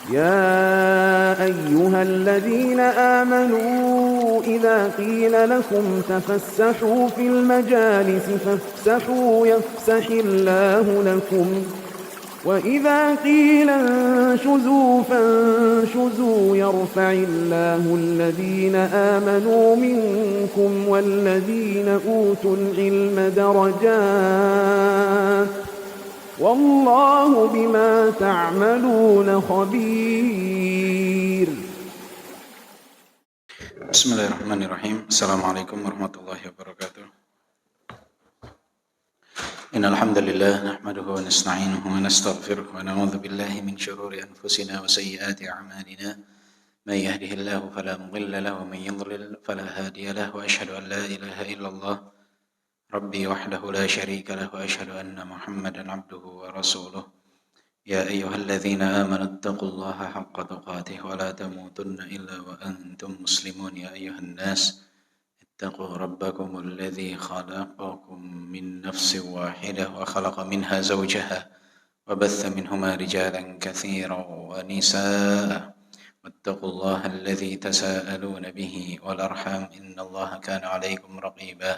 يا أيها الذين آمنوا إذا قيل لكم تفسحوا في المجالس فافسحوا يفسح الله لكم وإذا قيل انشزوا فانشزوا يرفع الله الذين آمنوا منكم والذين أوتوا العلم درجات والله بما تعملون خبير. بسم الله الرحمن الرحيم. السلام عليكم ورحمة الله وبركاته. إن الحمد لله نحمده ونستعينه ونستغفره ونعوذ بالله من شرور أنفسنا وسيئات أعمالنا من يهده الله فلا مضل له ومن يضلل فلا هادي له وأشهد أن لا إله إلا الله ربي وحده لا شريك له وأشهد أن محمدا عبده ورسوله يا أيها الذين آمنوا اتقوا الله حق تقاته ولا تموتن إلا وأنتم مسلمون يا أيها الناس اتقوا ربكم الذي خلقكم من نفس واحدة وخلق منها زوجها وبث منهما رجالا كثيرا ونساء واتقوا الله الذي تساءلون به والأرحام إن الله كان عليكم رقيبا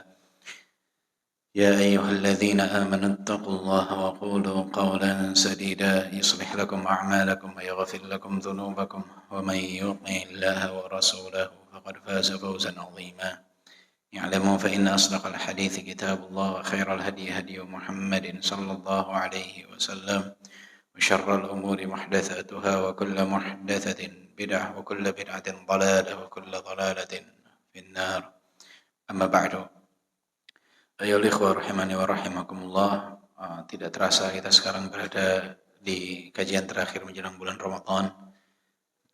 يا أيها الذين آمنوا اتقوا الله وقولوا قولا سديدا يصلح لكم أعمالكم ويغفر لكم ذنوبكم ومن يطع الله ورسوله فقد فاز فوزا عظيما يعلمون فإن أصدق الحديث كتاب الله وخير الهدي هدي محمد صلى الله عليه وسلم وشر الأمور محدثاتها وكل محدثة بدعة وكل بدعة ضلالة وكل ضلالة في النار أما بعد. Ayo ikhwah rahimani wa rahimakumullah. Tidak terasa kita sekarang berada di kajian terakhir menjelang bulan Ramadan.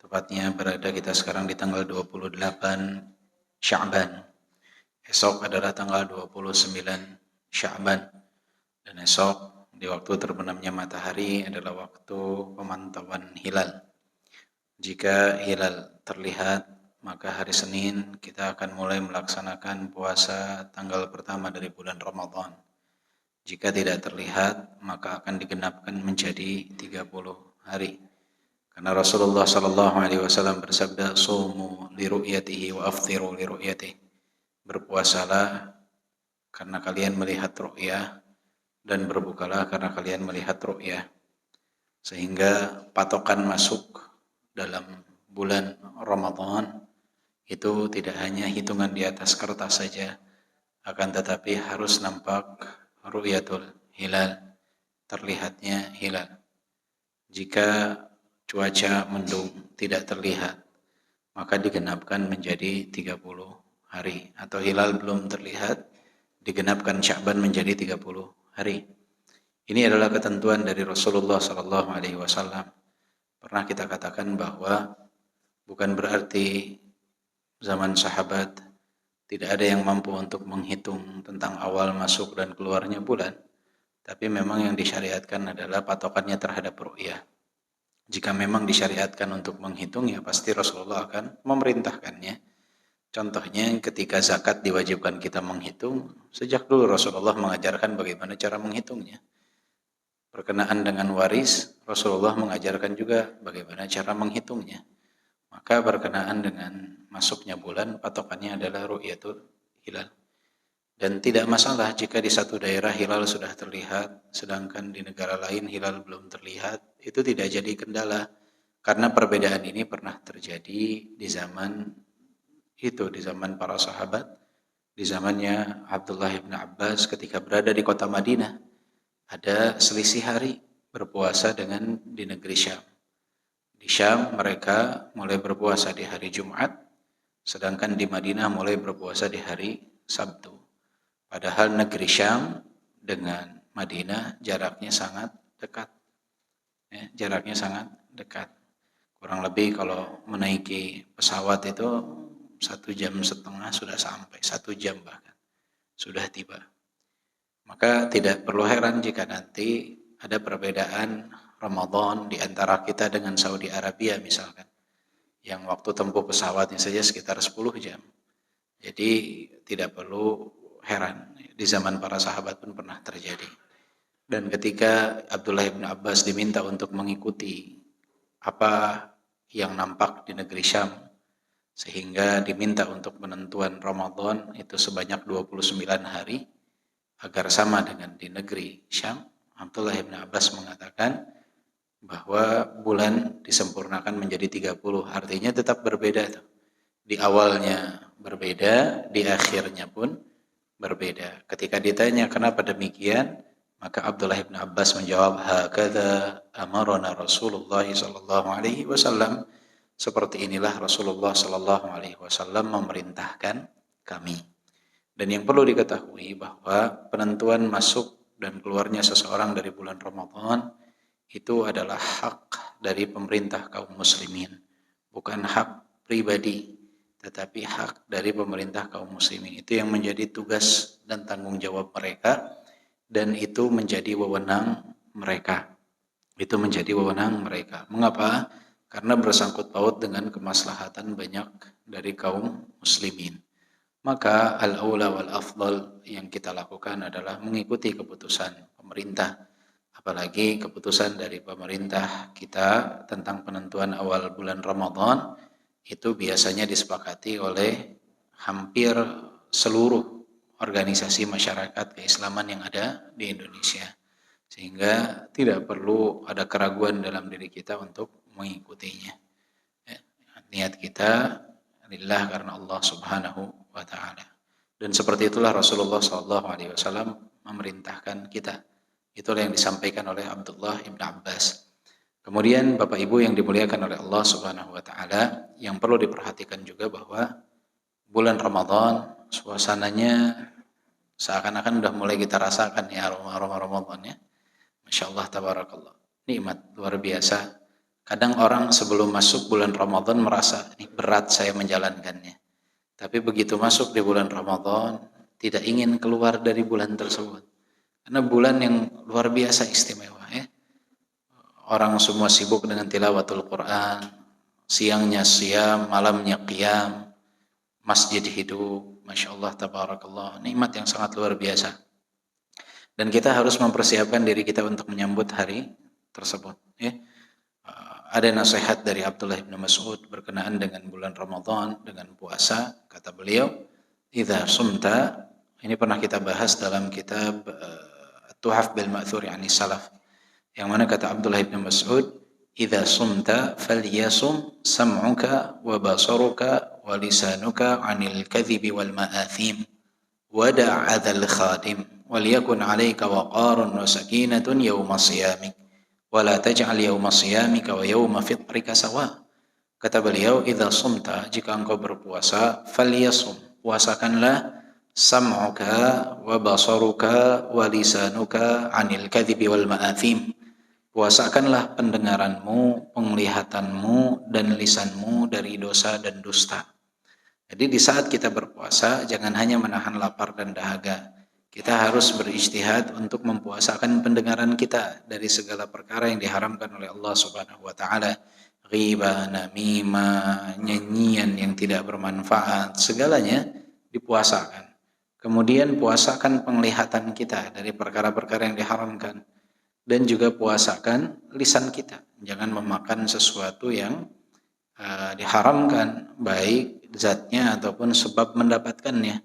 Tepatnya berada kita sekarang di tanggal 28 Sya'ban. Esok adalah tanggal 29 Sya'ban. Dan esok di waktu terbenamnya matahari adalah waktu pemantauan hilal. Jika hilal terlihat, maka hari Senin kita akan mulai melaksanakan puasa tanggal pertama dari bulan Ramadan. Jika tidak terlihat, maka akan digenapkan menjadi 30 hari. Karena Rasulullah SAW bersabda, "Sumu li ru'yatihi wa aftiru li ru'yatihi." Berpuasalah karena kalian melihat ru'yah dan berbukalah karena kalian melihat ru'yah. Sehingga patokan masuk dalam bulan Ramadan itu tidak hanya hitungan di atas kertas saja, akan tetapi harus nampak ru'yatul hilal, terlihatnya hilal. Jika cuaca mendung tidak terlihat, maka digenapkan menjadi 30 hari. Atau hilal belum terlihat, digenapkan Sya'ban menjadi 30 hari. Ini adalah ketentuan dari Rasulullah SAW. Pernah kita katakan bahwa bukan berarti zaman sahabat tidak ada yang mampu untuk menghitung tentang awal masuk dan keluarnya bulan, tapi memang yang disyariatkan adalah patokannya terhadap ru'yah. Jika memang disyariatkan untuk menghitung, ya pasti Rasulullah akan memerintahkannya. Contohnya ketika zakat diwajibkan kita menghitung, sejak dulu Rasulullah mengajarkan bagaimana cara menghitungnya. Berkenaan dengan waris, Rasulullah mengajarkan juga bagaimana cara menghitungnya. Maka berkenaan dengan masuknya bulan, patokannya adalah ru'yatul hilal. Dan tidak masalah jika di satu daerah hilal sudah terlihat, sedangkan di negara lain hilal belum terlihat. Itu tidak jadi kendala, karena perbedaan ini pernah terjadi di zaman itu, di zaman para sahabat, di zamannya Abdullah bin Abbas ketika berada di kota Madinah. Ada selisih hari berpuasa dengan di negeri Syam. Di Syam mereka mulai berpuasa di hari Jumat, sedangkan di Madinah mulai berpuasa di hari Sabtu. Padahal negeri Syam dengan Madinah jaraknya sangat dekat. Jaraknya sangat dekat. Kurang lebih kalau menaiki pesawat itu 1,5 jam sudah sampai, 1 jam bahkan sudah tiba. Maka tidak perlu heran jika nanti ada perbedaan Ramadan di antara kita dengan Saudi Arabia misalkan, yang waktu tempuh pesawatnya saja sekitar 10 jam. Jadi tidak perlu heran, di zaman para sahabat pun pernah terjadi. Dan ketika Abdullah bin Abbas diminta untuk mengikuti apa yang nampak di negeri Syam, sehingga diminta untuk penentuan Ramadan itu sebanyak 29 hari agar sama dengan di negeri Syam. Abdullah bin Abbas mengatakan bahwa bulan disempurnakan menjadi 30, artinya tetap berbeda tuh. Di awalnya berbeda, di akhirnya pun berbeda. Ketika ditanya kenapa demikian, maka Abdullah bin Abbas menjawab, hakadza amarana Rasulullah sallallahu alaihi wasallam. Seperti inilah Rasulullah sallallahu alaihi wasallam memerintahkan kami. Dan yang perlu diketahui bahwa penentuan masuk dan keluarnya seseorang dari bulan Ramadan itu adalah hak dari pemerintah kaum muslimin, bukan hak pribadi, tetapi hak dari pemerintah kaum muslimin. Itu yang menjadi tugas dan tanggung jawab mereka, dan itu menjadi wewenang mereka. Itu menjadi wewenang mereka. Mengapa? Karena bersangkut paut dengan kemaslahatan banyak dari kaum muslimin. Maka al-aula wal afdal yang kita lakukan adalah mengikuti keputusan pemerintah. Apalagi keputusan dari pemerintah kita tentang penentuan awal bulan Ramadan itu biasanya disepakati oleh hampir seluruh organisasi masyarakat keislaman yang ada di Indonesia. Sehingga tidak perlu ada keraguan dalam diri kita untuk mengikutinya. Niat kita lillah, karena Allah Subhanahu wa taala. Dan seperti itulah Rasulullah sallallahu alaihi wasallam memerintahkan kita. Itulah yang disampaikan oleh Abdullah bin Abbas. Kemudian Bapak Ibu yang dimuliakan oleh Allah Subhanahu wa taala, yang perlu diperhatikan juga bahwa bulan Ramadan suasananya seakan-akan sudah mulai kita rasakan ya, aroma Ramadan ya. Masya Allah, tabarakallah. Nikmat luar biasa. Kadang orang sebelum masuk bulan Ramadan merasa ini berat saya menjalankannya. Tapi begitu masuk di bulan Ramadan, tidak ingin keluar dari bulan tersebut. Karena bulan yang luar biasa istimewa ya. Orang semua sibuk dengan tilawatul Quran, siangnya siam, malamnya qiyam, masjid hidup. Masya Allah, tabarakallah. Nikmat yang sangat luar biasa. Dan kita harus mempersiapkan diri kita untuk menyambut hari tersebut ya. Ada nasihat dari Abdullah bin Mas'ud berkenaan dengan bulan Ramadan, dengan puasa. Kata beliau, idza sumta, ini pernah kita bahas dalam kitab Tuhaf bil Ma'thuri 'ani Salaf. Yang mana kata Abdullah bin Mas'ud, idza sumta falyasum sam'uka wa basaruka wa lisanuka 'anil kadhibi wal ma'athim wada' adzal khadim wal yakun 'alaika waqarun wa sakinatun yawma siyamik wala taj'al yawma siyamika wa yawma fitrika sawa. Kata beliau, idza sumta, jika engkau berpuasa, falyasum, puasakanlah, sam'uka wa basaruka wa lisanuka 'anil kadhibi wal ma'athim. Puasakanlah pendengaranmu, penglihatanmu dan lisanmu dari dosa dan dusta. Jadi di saat kita berpuasa jangan hanya menahan lapar dan dahaga. Kita harus berijtihad untuk mempuasakan pendengaran kita dari segala perkara yang diharamkan oleh Allah Subhanahu wa taala. Ghibah, namimah, nyanyian yang tidak bermanfaat, segalanya dipuasakan. Kemudian puasakan penglihatan kita dari perkara-perkara yang diharamkan. Dan juga puasakan lisan kita. Jangan memakan sesuatu yang diharamkan, baik zatnya ataupun sebab mendapatkannya.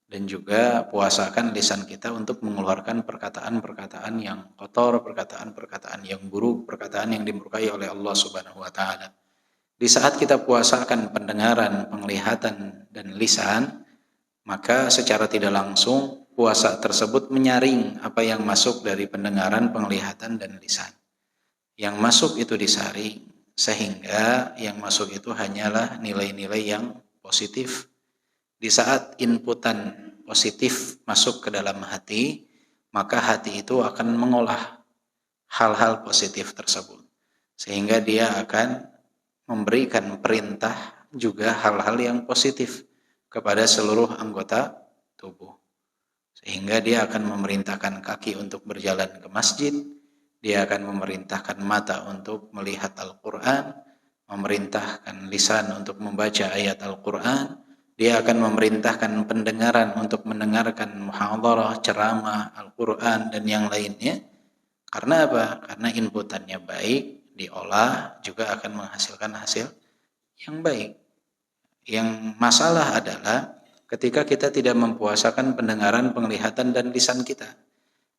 Dan juga puasakan lisan kita untuk mengeluarkan perkataan-perkataan yang kotor, perkataan-perkataan yang buruk, perkataan yang dimurkai oleh Allah Subhanahu wa taala. Di saat kita puasakan pendengaran, penglihatan dan lisan, maka secara tidak langsung puasa tersebut menyaring apa yang masuk dari pendengaran, penglihatan dan lisan. Yang masuk itu disaring, sehingga yang masuk itu hanyalah nilai-nilai yang positif. Di saat inputan positif masuk ke dalam hati, maka hati itu akan mengolah hal-hal positif tersebut. Sehingga dia akan memberikan perintah juga hal-hal yang positif kepada seluruh anggota tubuh. Sehingga dia akan memerintahkan kaki untuk berjalan ke masjid, dia akan memerintahkan mata untuk melihat Al-Quran, memerintahkan lisan untuk membaca ayat Al-Quran, dia akan memerintahkan pendengaran untuk mendengarkan muhadharah, ceramah, Al-Quran dan yang lainnya. Karena apa? Karena inputannya baik diolah juga akan menghasilkan hasil yang baik. Yang masalah adalah ketika kita tidak mempuasakan pendengaran, penglihatan, dan lisan kita.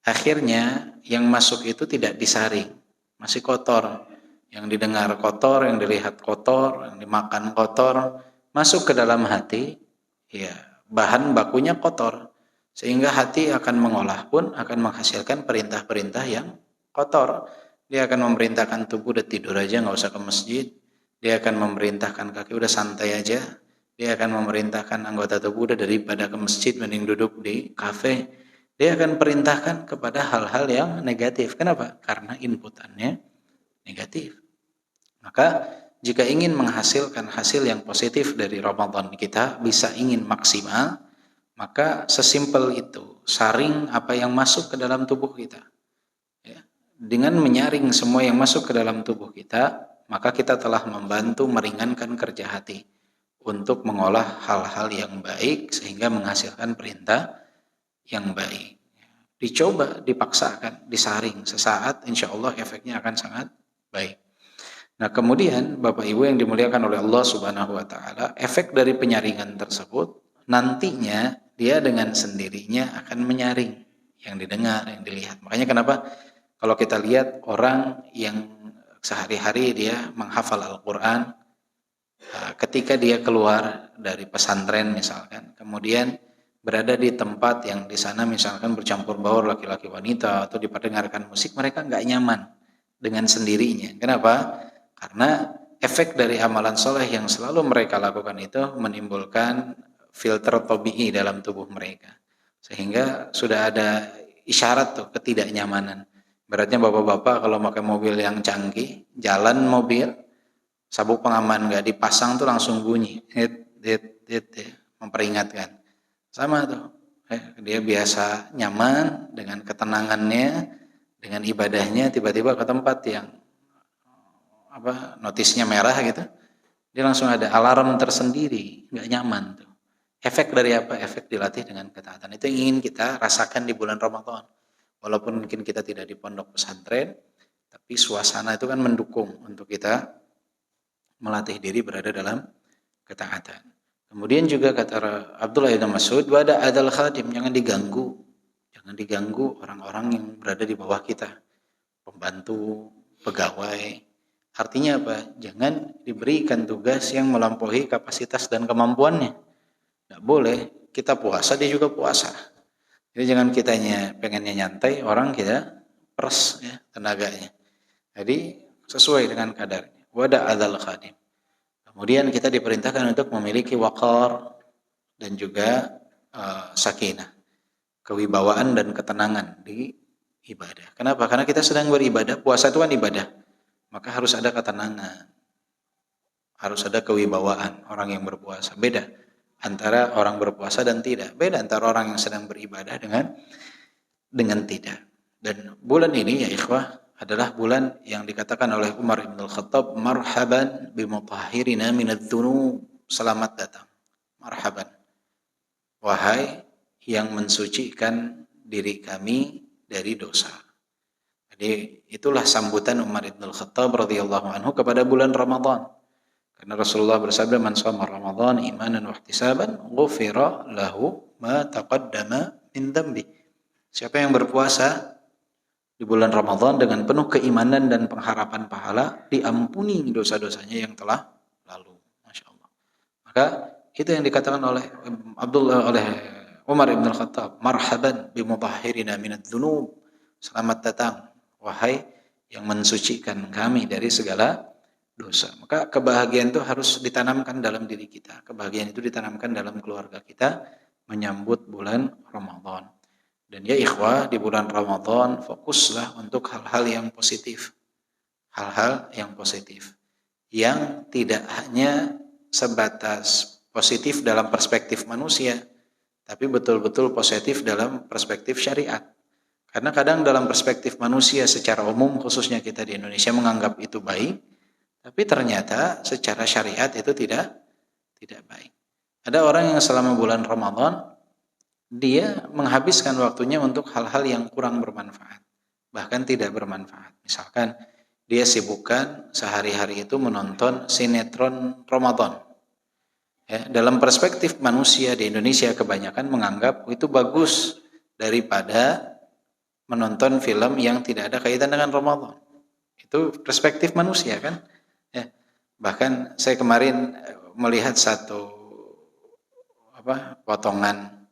Akhirnya yang masuk itu tidak disaring, masih kotor. Yang didengar kotor, yang dilihat kotor, yang dimakan kotor, masuk ke dalam hati, ya bahan bakunya kotor. Sehingga hati akan mengolah pun akan menghasilkan perintah-perintah yang kotor. Dia akan memerintahkan tubuh udah tidur aja, nggak usah ke masjid. Dia akan memerintahkan kaki udah santai aja. Dia akan memerintahkan anggota tubuh udah daripada ke masjid mending duduk di kafe. Dia akan perintahkan kepada hal-hal yang negatif. Kenapa? Karena inputannya negatif. Maka jika ingin menghasilkan hasil yang positif dari Ramadan kita, bisa ingin maksimal, maka sesimpel itu, saring apa yang masuk ke dalam tubuh kita. Ya. Dengan menyaring semua yang masuk ke dalam tubuh kita, maka kita telah membantu meringankan kerja hati untuk mengolah hal-hal yang baik sehingga menghasilkan perintah yang baik. Dicoba, dipaksakan, disaring sesaat, insya Allah efeknya akan sangat baik. Nah kemudian Bapak Ibu yang dimuliakan oleh Allah Subhanahu wa Ta'ala, efek dari penyaringan tersebut nantinya dia dengan sendirinya akan menyaring yang didengar, yang dilihat. Makanya kenapa kalau kita lihat orang yang sehari-hari dia menghafal Al-Quran, ketika dia keluar dari pesantren misalkan, kemudian berada di tempat yang di sana misalkan bercampur baur laki-laki wanita atau diperdengarkan musik, mereka nggak nyaman dengan sendirinya. Kenapa? Karena efek dari amalan soleh yang selalu mereka lakukan itu menimbulkan filter tabi'i dalam tubuh mereka. Sehingga sudah ada isyarat tuh ketidaknyamanan. Beratnya bapak-bapak kalau pakai mobil yang canggih, jalan mobil, sabuk pengaman nggak dipasang tuh langsung bunyi, memperingatkan. Sama tuh, dia biasa nyaman dengan ketenangannya, dengan ibadahnya, tiba-tiba ke tempat yang notisnya merah gitu, dia langsung ada alarm tersendiri, nggak nyaman tuh. Efek dari apa? Efek dilatih dengan ketaatan. Itu yang ingin kita rasakan di bulan Ramadan. Walaupun mungkin kita tidak di pondok pesantren, tapi suasana itu kan mendukung untuk kita melatih diri berada dalam ketaatan. Kemudian juga kata Abdullah bin Mas'ud, wada adal khadim, jangan diganggu orang-orang yang berada di bawah kita, pembantu, pegawai. Artinya apa? Jangan diberikan tugas yang melampaui kapasitas dan kemampuannya. Nggak boleh, kita puasa dia juga puasa. Jadi jangan kitanya pengennya nyantai, orang kita peres ya tenaganya. Jadi sesuai dengan kadarnya. Wada adzal khadim. Kemudian kita diperintahkan untuk memiliki waqar dan juga sakinah, kewibawaan dan ketenangan di ibadah. Kenapa? Karena kita sedang beribadah, puasa itu kan ibadah. Maka harus ada ketenangan. Harus ada kewibawaan orang yang berpuasa. Beda antara orang berpuasa dan tidak. Beda antara orang yang sedang beribadah dengan tidak. Dan bulan ini ya ikhwah adalah bulan yang dikatakan oleh Umar bin Al-Khattab, marhaban bimutahhirina minadz-dzunub, selamat datang, marhaban, wahai yang mensucikan diri kami dari dosa. Jadi itulah sambutan Umar bin Al-Khattab radhiyallahu anhu kepada bulan Ramadan. Karena Rasulullah bersabda, man shoma Ramadan imanan wa ihtisaban ghufira lahu ma taqaddama min dzambi. Siapa yang berpuasa di bulan Ramadan dengan penuh keimanan dan pengharapan pahala, diampuni dosa-dosanya yang telah lalu. Masya Allah. Maka itu yang dikatakan oleh Umar bin Al-Khattab, marhaban bimutahhirina minadz-dzunub, selamat datang wahai yang mensucikan kami dari segala dosa. Maka kebahagiaan itu harus ditanamkan dalam diri kita. Kebahagiaan itu ditanamkan dalam keluarga kita menyambut bulan Ramadan. Dan ya ikhwah, di bulan Ramadan fokuslah untuk hal-hal yang positif. Hal-hal yang positif. Yang tidak hanya sebatas positif dalam perspektif manusia, tapi betul-betul positif dalam perspektif syariat. Karena kadang dalam perspektif manusia secara umum, khususnya kita di Indonesia menganggap itu baik, tapi ternyata secara syariat itu tidak baik. Ada orang yang selama bulan Ramadan dia menghabiskan waktunya untuk hal-hal yang kurang bermanfaat, bahkan tidak bermanfaat. Misalkan dia sibukkan sehari-hari itu menonton sinetron Ramadan. Ya, dalam perspektif manusia di Indonesia kebanyakan menganggap itu bagus daripada menonton film yang tidak ada kaitan dengan Ramadan. Itu perspektif manusia kan. Ya. Bahkan saya kemarin melihat satu potongan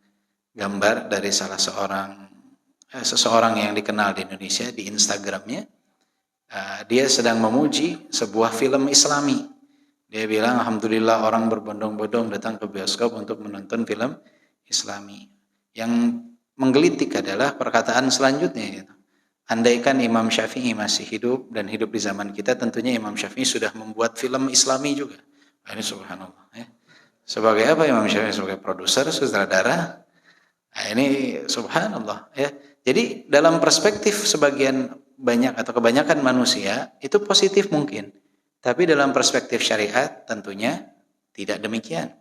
gambar dari salah seseorang yang dikenal di Indonesia di Instagramnya. Dia sedang memuji sebuah film Islami. Dia bilang, alhamdulillah orang berbondong-bondong datang ke bioskop untuk menonton film Islami. Yang menggelitik adalah perkataan selanjutnya. Andaikan Imam Syafi'i masih hidup dan hidup di zaman kita, tentunya Imam Syafi'i sudah membuat film Islami juga. Ini subhanallah. Ya. Sebagai apa Imam Syafi'i? Sebagai produser, sutradara. Nah, ini subhanallah. Ya. Jadi dalam perspektif sebagian banyak atau kebanyakan manusia itu positif mungkin. Tapi dalam perspektif syariat tentunya tidak demikian.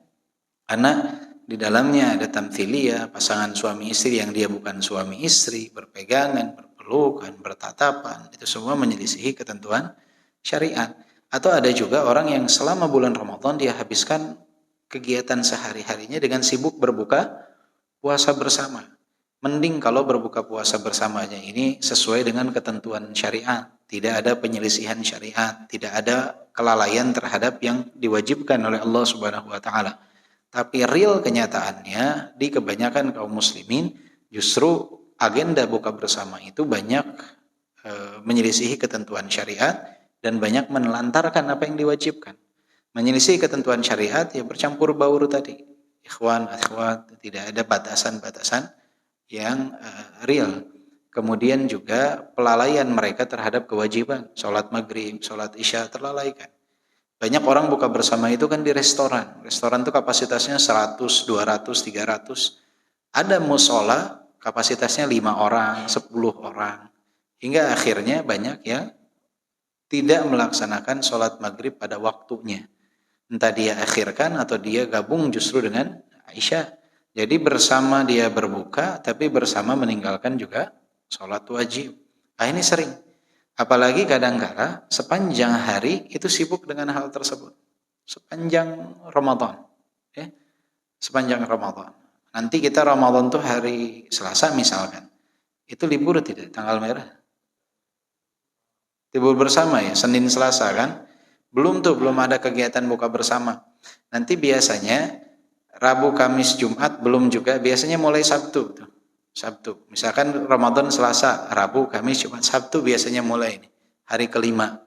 Karena di dalamnya ada tamthiliyah, pasangan suami istri yang dia bukan suami istri, berpegangan, berpelukan, bertatapan. Itu semua menyelisihi ketentuan syariat. Atau ada juga orang yang selama bulan Ramadan dia habiskan kegiatan sehari-harinya dengan sibuk berbuka puasa bersama. Mending kalau berbuka puasa bersamanya ini sesuai dengan ketentuan syariat. Tidak ada penyelisihan syariat, tidak ada kelalaian terhadap yang diwajibkan oleh Allah Subhanahu wa taala. Tapi real kenyataannya di kebanyakan kaum muslimin justru agenda buka bersama itu banyak menyelisihi ketentuan syariat dan banyak menelantarkan apa yang diwajibkan. Menyelisihi ketentuan syariat ya bercampur baur tadi. Ikhwan, akhwat, tidak ada batasan-batasan yang real. Kemudian juga pelalaian mereka terhadap kewajiban. Sholat maghrib, sholat isya terlalaikan. Banyak orang buka bersama itu kan di restoran. Restoran itu kapasitasnya 100, 200, 300. Ada musola kapasitasnya 5 orang, 10 orang. Hingga akhirnya banyak yang tidak melaksanakan sholat maghrib pada waktunya. Entah dia akhirkan atau dia gabung justru dengan Aisyah. Jadi bersama dia berbuka, tapi bersama meninggalkan juga sholat wajib. Ini sering. Apalagi kadang-kala sepanjang hari itu sibuk dengan hal tersebut. Sepanjang Ramadan. Ya. Sepanjang Ramadan. Nanti kita Ramadan tuh hari Selasa misalkan. Itu libur tidak? Tanggal merah. Libur bersama ya, Senin Selasa kan. Belum ada kegiatan buka bersama. Nanti biasanya Rabu, Kamis, Jumat belum juga. Biasanya mulai Sabtu tuh. Sabtu. Misalkan Ramadan Selasa, Rabu, Kamis, Jumat, Sabtu biasanya mulai ini. Hari kelima.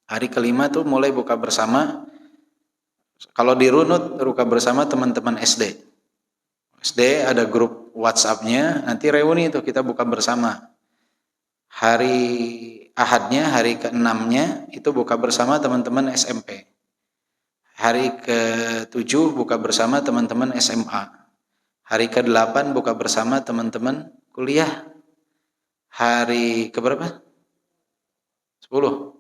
Hari kelima tuh mulai buka bersama. Kalau dirunut buka bersama teman-teman SD. SD ada grup WhatsApp-nya, nanti reuni itu kita buka bersama. Hari Ahadnya, hari ke-6-nya itu buka bersama teman-teman SMP. Hari ke-7 buka bersama teman-teman SMA. Hari ke-8 buka bersama teman-teman kuliah. Hari ke-berapa? 10. 9.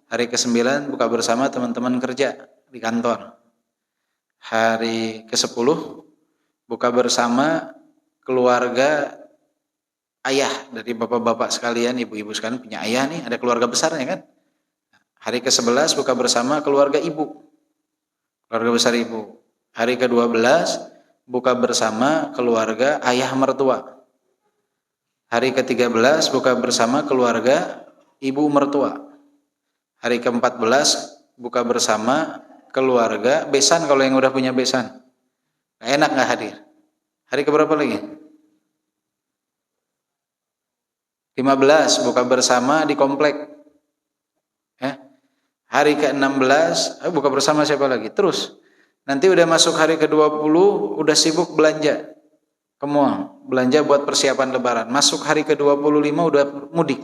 Hari ke-9 buka bersama teman-teman kerja di kantor. Hari ke-10 buka bersama keluarga ayah dari bapak-bapak sekalian, ibu-ibu sekalian punya ayah nih, ada keluarga besarnya kan. Hari ke-11 buka bersama keluarga ibu. Keluarga besar ibu. Hari ke-12 buka bersama keluarga ayah mertua. Hari ke-13 buka bersama keluarga ibu mertua. Hari ke-14 buka bersama keluarga besan kalau yang udah punya besan. Enak nggak hadir? Hari ke-berapa lagi? 15 buka bersama di komplek. Hari ke-16 buka bersama siapa lagi? Terus. Nanti udah masuk hari ke-20 udah sibuk belanja. Ke mall, belanja buat persiapan lebaran. Masuk hari ke-25 udah mudik.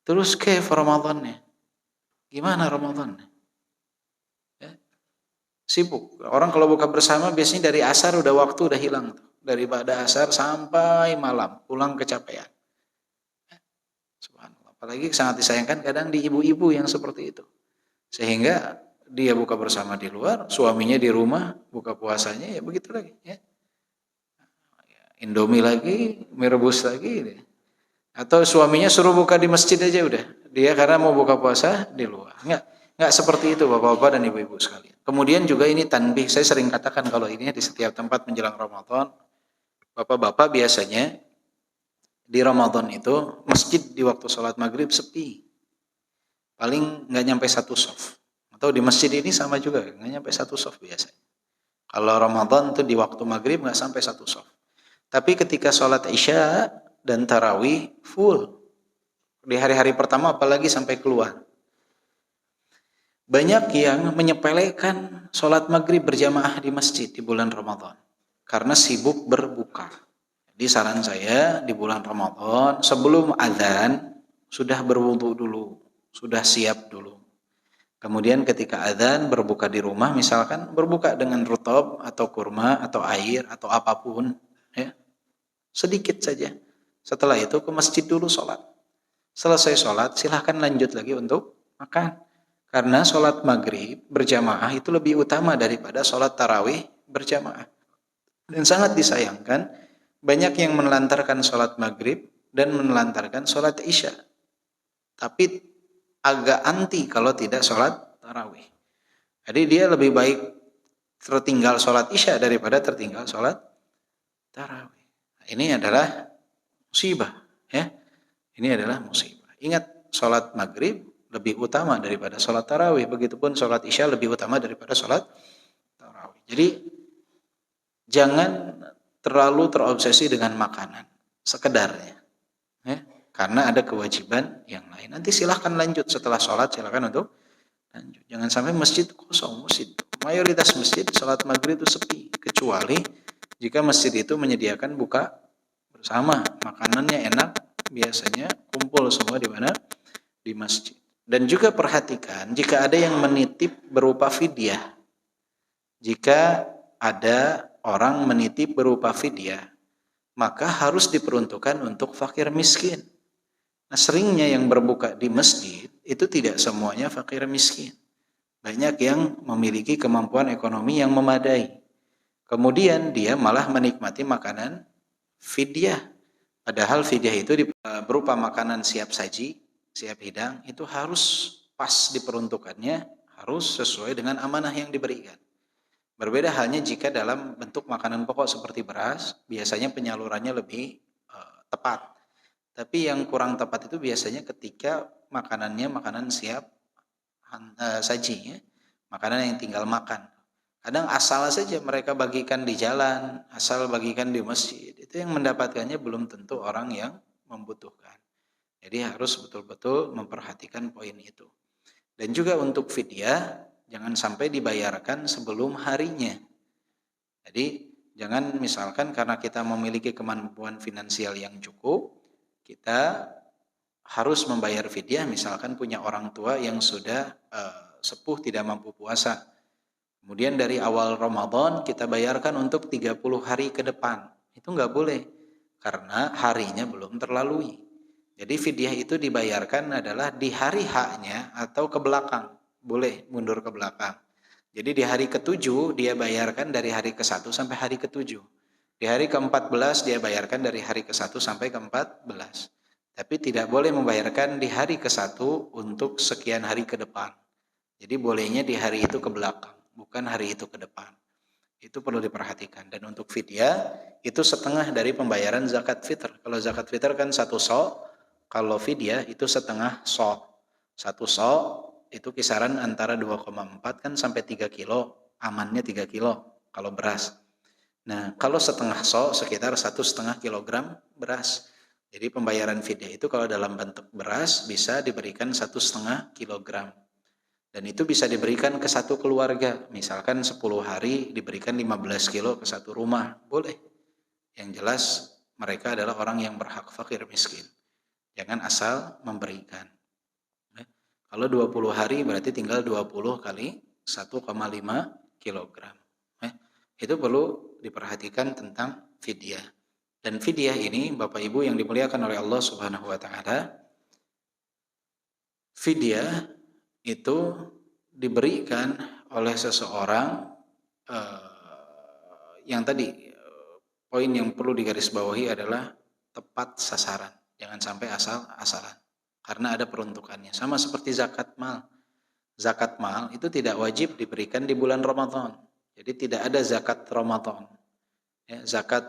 Terus ke Ramadannya. Gimana Ramadannya? Sibuk. Orang kalau buka bersama biasanya dari asar udah waktu udah hilang. Dari pada asar sampai malam. Pulang kecapean. Subhanallah. Apalagi sangat disayangkan kadang di ibu-ibu yang seperti itu. Sehingga dia buka bersama di luar, suaminya di rumah, buka puasanya ya begitu lagi. Ya. Indomie lagi, mie rebus lagi. Atau suaminya suruh buka di masjid aja udah. Dia karena mau buka puasa di luar. Enggak seperti itu Bapak-bapak dan Ibu-ibu sekalian. Kemudian juga ini tanbih, saya sering katakan kalau ini di setiap tempat menjelang Ramadan, Bapak-bapak biasanya di Ramadan itu masjid di waktu sholat maghrib sepi. Paling nggak nyampe satu shaf. Atau di masjid ini sama juga, nggak nyampe satu shaf biasanya. Kalau Ramadan itu di waktu maghrib nggak sampai satu shaf. Tapi ketika sholat isya dan tarawih full. Di hari-hari pertama apalagi sampai keluar. Banyak yang menyepelekan sholat maghrib berjamaah di masjid di bulan Ramadan. Karena sibuk berbuka. Jadi saran saya di bulan Ramadan sebelum azan sudah berwudu dulu, sudah siap dulu. Kemudian ketika azan berbuka di rumah, misalkan berbuka dengan rutab atau kurma atau air atau apapun, ya, sedikit saja. Setelah itu ke masjid dulu sholat. Selesai sholat silahkan lanjut lagi untuk makan. Karena sholat maghrib berjamaah itu lebih utama daripada sholat tarawih berjamaah. Dan sangat disayangkan banyak yang menelantarkan sholat maghrib dan menelantarkan sholat isya. Tapi agak anti kalau tidak sholat tarawih. Jadi dia lebih baik tertinggal sholat isya daripada tertinggal sholat tarawih. Ini adalah musibah, ya. Ini adalah musibah. Ingat, sholat maghrib lebih utama daripada sholat tarawih. Begitupun sholat isya lebih utama daripada sholat tarawih. Jadi jangan terlalu terobsesi dengan makanan, sekedarnya, ya. Karena ada kewajiban yang lain. Nanti silahkan lanjut setelah sholat, silahkan untuk lanjut. Jangan sampai masjid kosong. Mayoritas masjid sholat maghrib itu sepi, kecuali jika masjid itu menyediakan buka bersama, makanannya enak, biasanya kumpul semua di mana? Di masjid. Dan juga perhatikan jika ada yang menitip berupa fidyah. Jika ada orang menitip berupa fidyah, maka harus diperuntukkan untuk fakir miskin. Nah, seringnya yang berbuka di masjid itu tidak semuanya fakir miskin. Banyak yang memiliki kemampuan ekonomi yang memadai. Kemudian dia malah menikmati makanan fidyah. Padahal fidyah itu berupa makanan siap saji, siap hidang, itu harus pas diperuntukannya, harus sesuai dengan amanah yang diberikan. Berbeda halnya jika dalam bentuk makanan pokok seperti beras, biasanya penyalurannya lebih tepat. Tapi yang kurang tepat itu biasanya ketika makanannya makanan siap saji, ya. Makanan yang tinggal makan. Kadang asal saja mereka bagikan di jalan, asal bagikan di masjid. Itu yang mendapatkannya belum tentu orang yang membutuhkan. Jadi harus betul-betul memperhatikan poin itu. Dan juga untuk fidyah, jangan sampai dibayarkan sebelum harinya. Jadi jangan misalkan karena kita memiliki kemampuan finansial yang cukup, kita harus membayar fidyah, misalkan punya orang tua yang sudah sepuh tidak mampu puasa. Kemudian dari awal Ramadan kita bayarkan untuk 30 hari ke depan. Itu enggak boleh karena harinya belum terlalui. Jadi fidyah itu dibayarkan adalah di hari H-nya atau ke belakang. Boleh mundur ke belakang. Jadi di hari ke-7 dia bayarkan dari hari ke-1 sampai hari ke-7. Di hari ke-14 dia bayarkan dari hari ke-1 sampai ke-14. Tapi tidak boleh membayarkan di hari ke-1 untuk sekian hari ke depan. Jadi bolehnya di hari itu ke belakang, bukan hari itu ke depan. Itu perlu diperhatikan. Dan untuk fidyah itu setengah dari pembayaran zakat fitr. Kalau zakat fitr kan 1 so', kalau fidyah itu setengah so'. 1 so' itu kisaran antara 2,4 kan sampai 3 kilo, amannya 3 kilo kalau beras. Nah, kalau setengah so' sekitar 1,5 kilogram beras. Jadi pembayaran fidyah itu kalau dalam bentuk beras bisa diberikan 1,5 kilogram. Dan itu bisa diberikan ke satu keluarga. Misalkan 10 hari diberikan 15 kilo ke satu rumah. Boleh. Yang jelas mereka adalah orang yang berhak fakir miskin. Jangan asal memberikan. Kalau 20 hari berarti tinggal 20 kali 1,5 kilogram. Itu perlu diperhatikan tentang fidyah. Dan fidyah ini Bapak Ibu yang dimuliakan oleh Allah Subhanahu wa taala, fidyah itu diberikan oleh seseorang yang tadi poin yang perlu digarisbawahi adalah tepat sasaran, jangan sampai asal-asalan. karena ada peruntukannya. Sama seperti zakat mal. Zakat mal itu tidak wajib diberikan di bulan Ramadan. Jadi tidak ada zakat Ramadan. Ya, zakat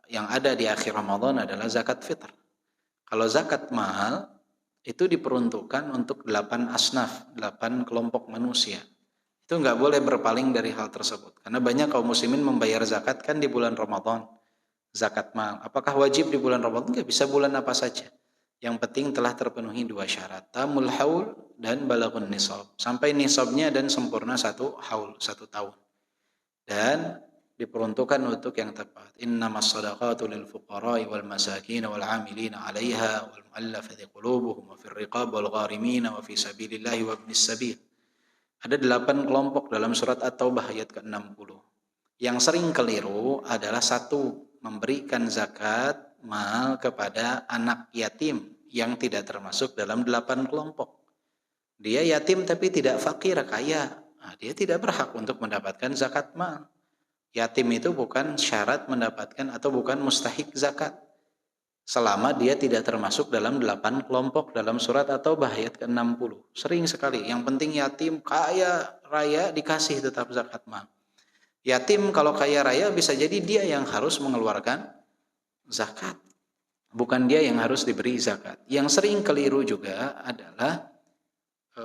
yang ada di akhir Ramadan adalah zakat fitr. Kalau zakat mal itu diperuntukkan untuk 8 asnaf, 8 kelompok manusia. Itu nggak boleh berpaling dari hal tersebut. Karena banyak kaum muslimin membayar zakat kan di bulan Ramadan. Zakat mal. Apakah wajib di bulan Ramadan? Nggak, bisa bulan apa saja. Yang penting telah terpenuhi 2 syarat. Tamul haul dan balaghun nisab. Sampai nisabnya dan sempurna 1 haul, 1 tahun. Dan diperuntukkan untuk yang tepat. Innamas shadaqatu lil fuqara'i wal masakin wal 'amilina 'alaiha wal mu'allafati qulubuhum wa fir riqab wal gharimin wa fi sabilillahi wa ibnis sabil. Ada 8 kelompok dalam surat At-Taubah ayat ke-60. Yang sering keliru adalah 1, memberikan zakat mal kepada anak yatim yang tidak termasuk dalam 8 kelompok. Dia yatim tapi tidak fakir, kaya. Nah, dia tidak berhak untuk mendapatkan zakat mal. Yatim itu bukan syarat mendapatkan atau bukan mustahik zakat. Selama dia tidak termasuk dalam 8 kelompok dalam surat At-Taubah ayat ke-60. Sering sekali. Yang penting yatim kaya raya dikasih tetap zakat mal. Yatim kalau kaya raya bisa jadi dia yang harus mengeluarkan zakat. Bukan dia yang harus diberi zakat. Yang sering keliru juga adalah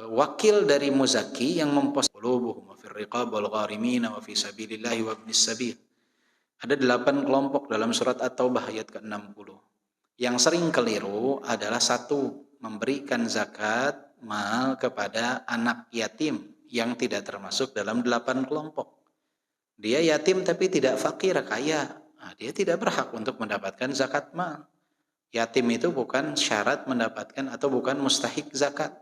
wakil dari muzaki yang memposisikan qulubuhum wa fir riqab wal gharimin wa fi sabilillahi wa ibnis sabil. Ada 8 kelompok dalam surat At-Taubah ayat ke-60. Yang sering keliru adalah 1, memberikan zakat mal kepada anak yatim yang tidak termasuk dalam 8 kelompok. Dia yatim tapi tidak fakir, kaya. Nah, dia tidak berhak untuk mendapatkan zakat mal. Yatim itu bukan syarat mendapatkan atau bukan mustahik zakat.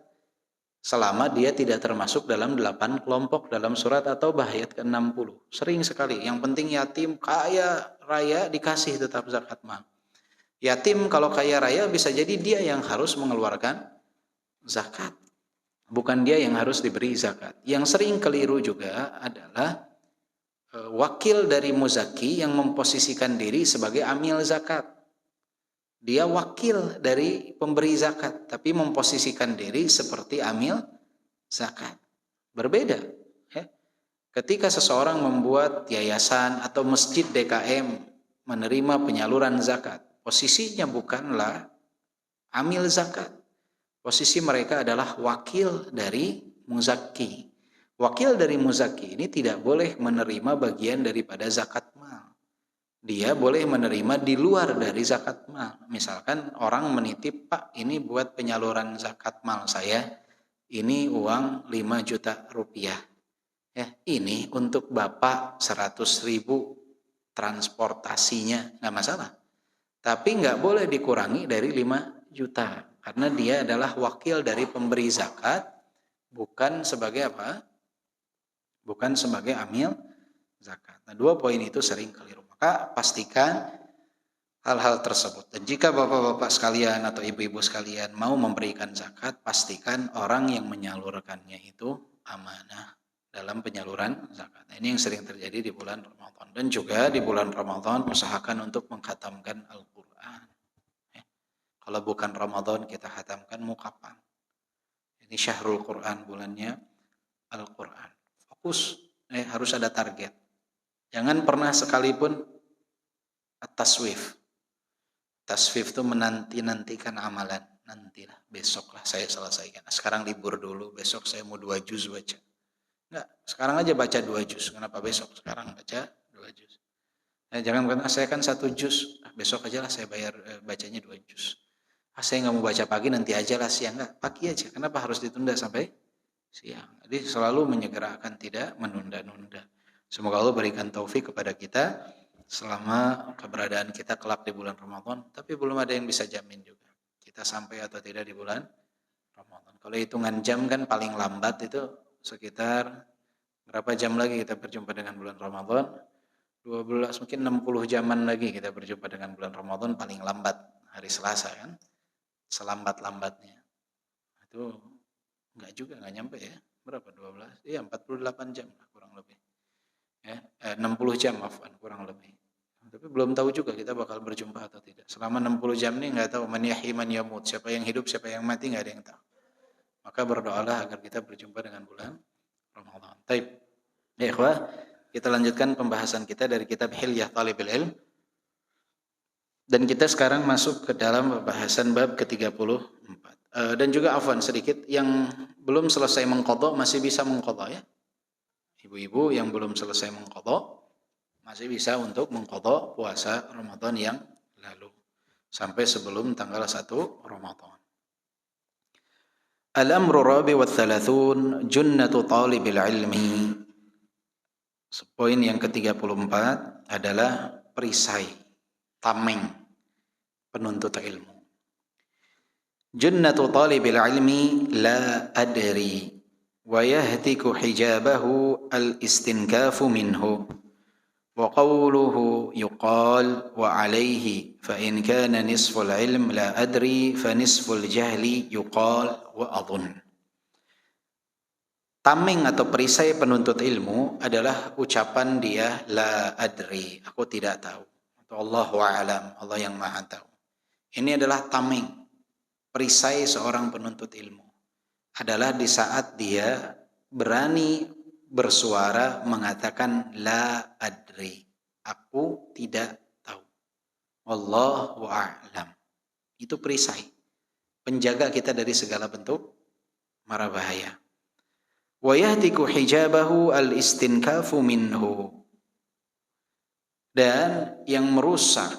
Selama dia tidak termasuk dalam 8 kelompok dalam surat At-Taubah ayat ke-60. Sering sekali. Yang penting yatim kaya raya dikasih tetap zakat mal. Yatim kalau kaya raya bisa jadi dia yang harus mengeluarkan zakat. Bukan dia yang harus diberi zakat. Yang sering keliru juga adalah wakil dari muzaki yang memposisikan diri sebagai amil zakat. Dia wakil dari pemberi zakat, tapi memposisikan diri seperti amil zakat. Berbeda. Ya. Ketika seseorang membuat yayasan atau masjid DKM menerima penyaluran zakat, posisinya bukanlah amil zakat. Posisi mereka adalah wakil dari muzaki. Wakil dari muzaki ini tidak boleh menerima bagian daripada zakat mal. Dia boleh menerima di luar dari zakat mal. Misalkan orang menitip, Pak, ini buat penyaluran zakat mal saya, ini uang 5 juta rupiah. Ya, ini untuk Bapak 100.000 transportasinya, nggak masalah. Tapi nggak boleh dikurangi dari 5 juta. Karena dia adalah wakil dari pemberi zakat, bukan sebagai apa? Bukan sebagai amil zakat. Nah, 2 poin itu sering keliru. Maka pastikan hal-hal tersebut. Dan jika bapak-bapak sekalian atau ibu-ibu sekalian mau memberikan zakat, pastikan orang yang menyalurkannya itu amanah dalam penyaluran zakat. Nah, ini yang sering terjadi di bulan Ramadan. Dan juga di bulan Ramadan usahakan untuk mengkhatamkan Al-Quran. Kalau bukan Ramadan kita khatamkan mau kapan? Ini Syahrul Quran, bulannya Al-Quran. Fokus, harus ada target. Jangan pernah sekalipun taswif. Taswif itu menanti-nantikan amalan. Nantilah, besoklah saya selesaikan. Sekarang libur dulu, besok saya mau 2 juz baca. Enggak, sekarang aja baca 2 juz. Kenapa besok? Sekarang baca 2 juz. Jangan kata, saya kan 1 juz. Besok aja lah saya bayar bacanya 2 juz. Saya nggak mau baca pagi, nanti aja lah siang. Enggak, pagi aja. Kenapa harus ditunda sampai siang? Jadi selalu menyegerakan, tidak menunda-nunda. Semoga Allah berikan taufik kepada kita selama keberadaan kita kelak di bulan Ramadan. Tapi belum ada yang bisa jamin juga kita sampai atau tidak di bulan Ramadan. Kalau hitungan jam kan paling lambat itu sekitar berapa jam lagi kita berjumpa dengan bulan Ramadan? 12, mungkin 60 jaman lagi kita berjumpa dengan bulan Ramadan paling lambat hari Selasa kan? Selambat-lambatnya. Itu enggak juga, enggak nyampe ya. Berapa? 12? Iya, 48 jam kurang lebih. Ya, 60 jam kurang lebih. Tapi belum tahu juga kita bakal berjumpa atau tidak. Selama 60 jam ini nggak tahu man yahyi man yamut, siapa yang hidup, siapa yang mati, nggak ada yang tahu. Maka berdoalah agar kita berjumpa dengan bulan Ramadan. Baik. Ya ikhwah, kita lanjutkan pembahasan kita dari kitab Hilyah Thalibul Ilm. Dan kita sekarang masuk ke dalam pembahasan bab ke-34. Dan juga afwan sedikit, yang belum selesai mengqadha masih bisa mengqadha ya. Ibu-ibu yang belum selesai mengqadha masih bisa untuk mengqadha puasa Ramadan yang lalu sampai sebelum tanggal 1 Ramadan. Al-amru rabi wa thalathun junnatu talibil ilmi. Poin yang ke-34 adalah perisai, tameng penuntut ilmu. Junnatu talibil ilmi la adri wa yahtiku hijabahu al-istinkafu minhu. Wa qawluhu yuqal wa alayhi fa in kana nisful ilm la adri fa nisful jahli yuqal wa adhun. Tameng atau perisai penuntut ilmu adalah ucapan dia la adri, aku tidak tahu, atau Allahu a'lam, Allah yang maha tahu. Ini adalah tameng, perisai seorang penuntut ilmu adalah di saat dia berani bersuara mengatakan la adri, aku tidak tahu, wallahu a'lam. Itu perisai, penjaga kita dari segala bentuk mara bahaya. Wa yahtiku hijabahu al-istinkafu minhu. Dan yang merusak,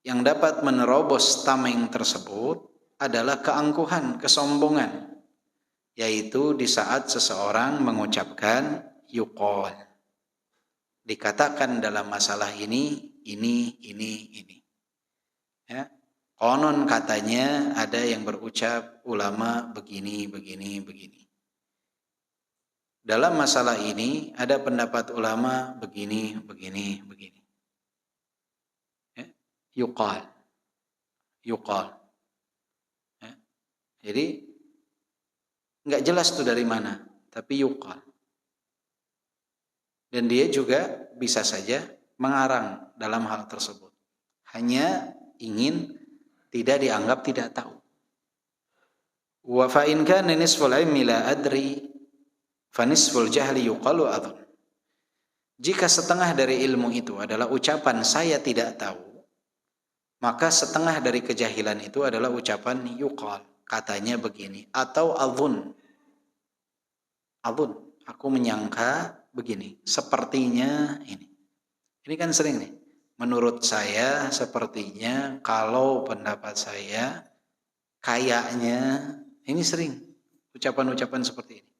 yang dapat menerobos tameng tersebut adalah keangkuhan, kesombongan, yaitu di saat seseorang mengucapkan yuqal, dikatakan dalam masalah ini. Ya. Konon katanya ada yang berucap ulama begini. Dalam masalah ini ada pendapat ulama begini. Ya. Yuqal. Ya. Jadi nggak jelas tuh dari mana, tapi yuqal. Dan dia juga bisa saja mengarang dalam hal tersebut, hanya ingin tidak dianggap tidak tahu. Wa fa in kana nisful ilmi la adri fa nisful jahli yuqalu adhun. Jika setengah dari ilmu itu adalah ucapan saya tidak tahu, maka setengah dari kejahilan itu adalah ucapan yuqal, katanya begini, atau adhun, aku menyangka begini, sepertinya ini. Ini kan sering nih. Menurut saya sepertinya, kalau pendapat saya kayaknya, ini sering ucapan-ucapan seperti ini.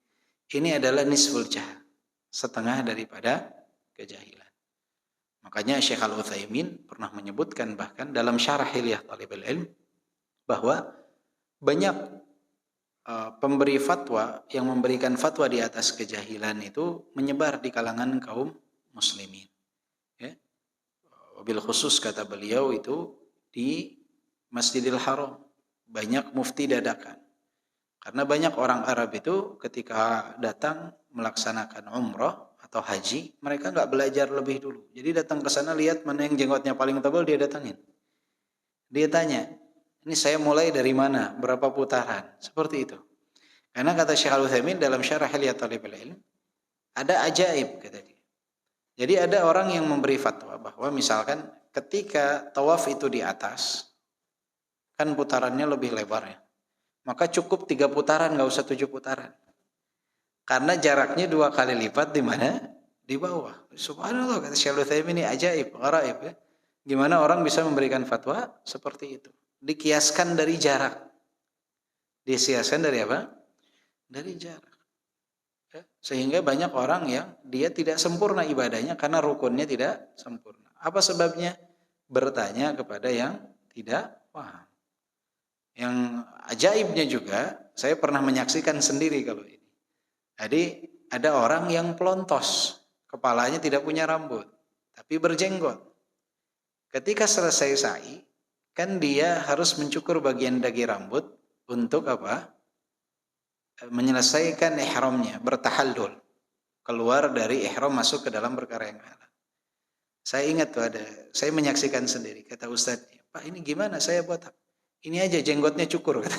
Ini adalah nisful jahl, setengah daripada kejahilan. Makanya Syekh Al-Utsaimin pernah menyebutkan bahkan dalam syarah Hilyah Thalibul Ilm bahwa banyak pemberi fatwa yang memberikan fatwa di atas kejahilan itu menyebar di kalangan kaum muslimin. Ya. Wabil khusus kata beliau itu di Masjidil Haram banyak mufti dadakan. Karena banyak orang Arab itu ketika datang melaksanakan umrah atau haji, mereka nggak belajar lebih dulu. Jadi datang ke sana lihat mana yang jenggotnya paling tebal, dia datangin. Dia tanya, ini saya mulai dari mana, berapa putaran, seperti itu. Karena kata Syekh Al-Utsaimin dalam syarah Hilyah Thalibul Ilm, ada ajaib kata dia. Jadi ada orang yang memberi fatwa bahwa misalkan ketika tawaf itu di atas, kan putarannya lebih lebar ya, maka cukup 3 putaran, nggak usah 7 putaran. Karena jaraknya 2 kali lipat di mana? Di bawah. Subhanallah, kata Syekh Al-Utsaimin, ini ajaib, gharaib ya. Gimana orang bisa memberikan fatwa seperti itu? Dikiaskan dari jarak. Disiaskan dari apa? Dari jarak. Ya, sehingga banyak orang yang dia tidak sempurna ibadahnya karena rukunnya tidak sempurna. Apa sebabnya? Bertanya kepada yang tidak paham. Yang ajaibnya juga, saya pernah menyaksikan sendiri kalau ini. Jadi ada orang yang pelontos, kepalanya tidak punya rambut, tapi berjenggot. Ketika selesai sa'i, kan dia harus mencukur bagian dagu rambut untuk apa? Menyelesaikan ihramnya, bertahallul, keluar dari ihram masuk ke dalam perkara yang halal. Saya ingat tuh saya menyaksikan sendiri, kata ustadznya, Pak ini gimana saya botak? Ini aja jenggotnya cukur. Kata.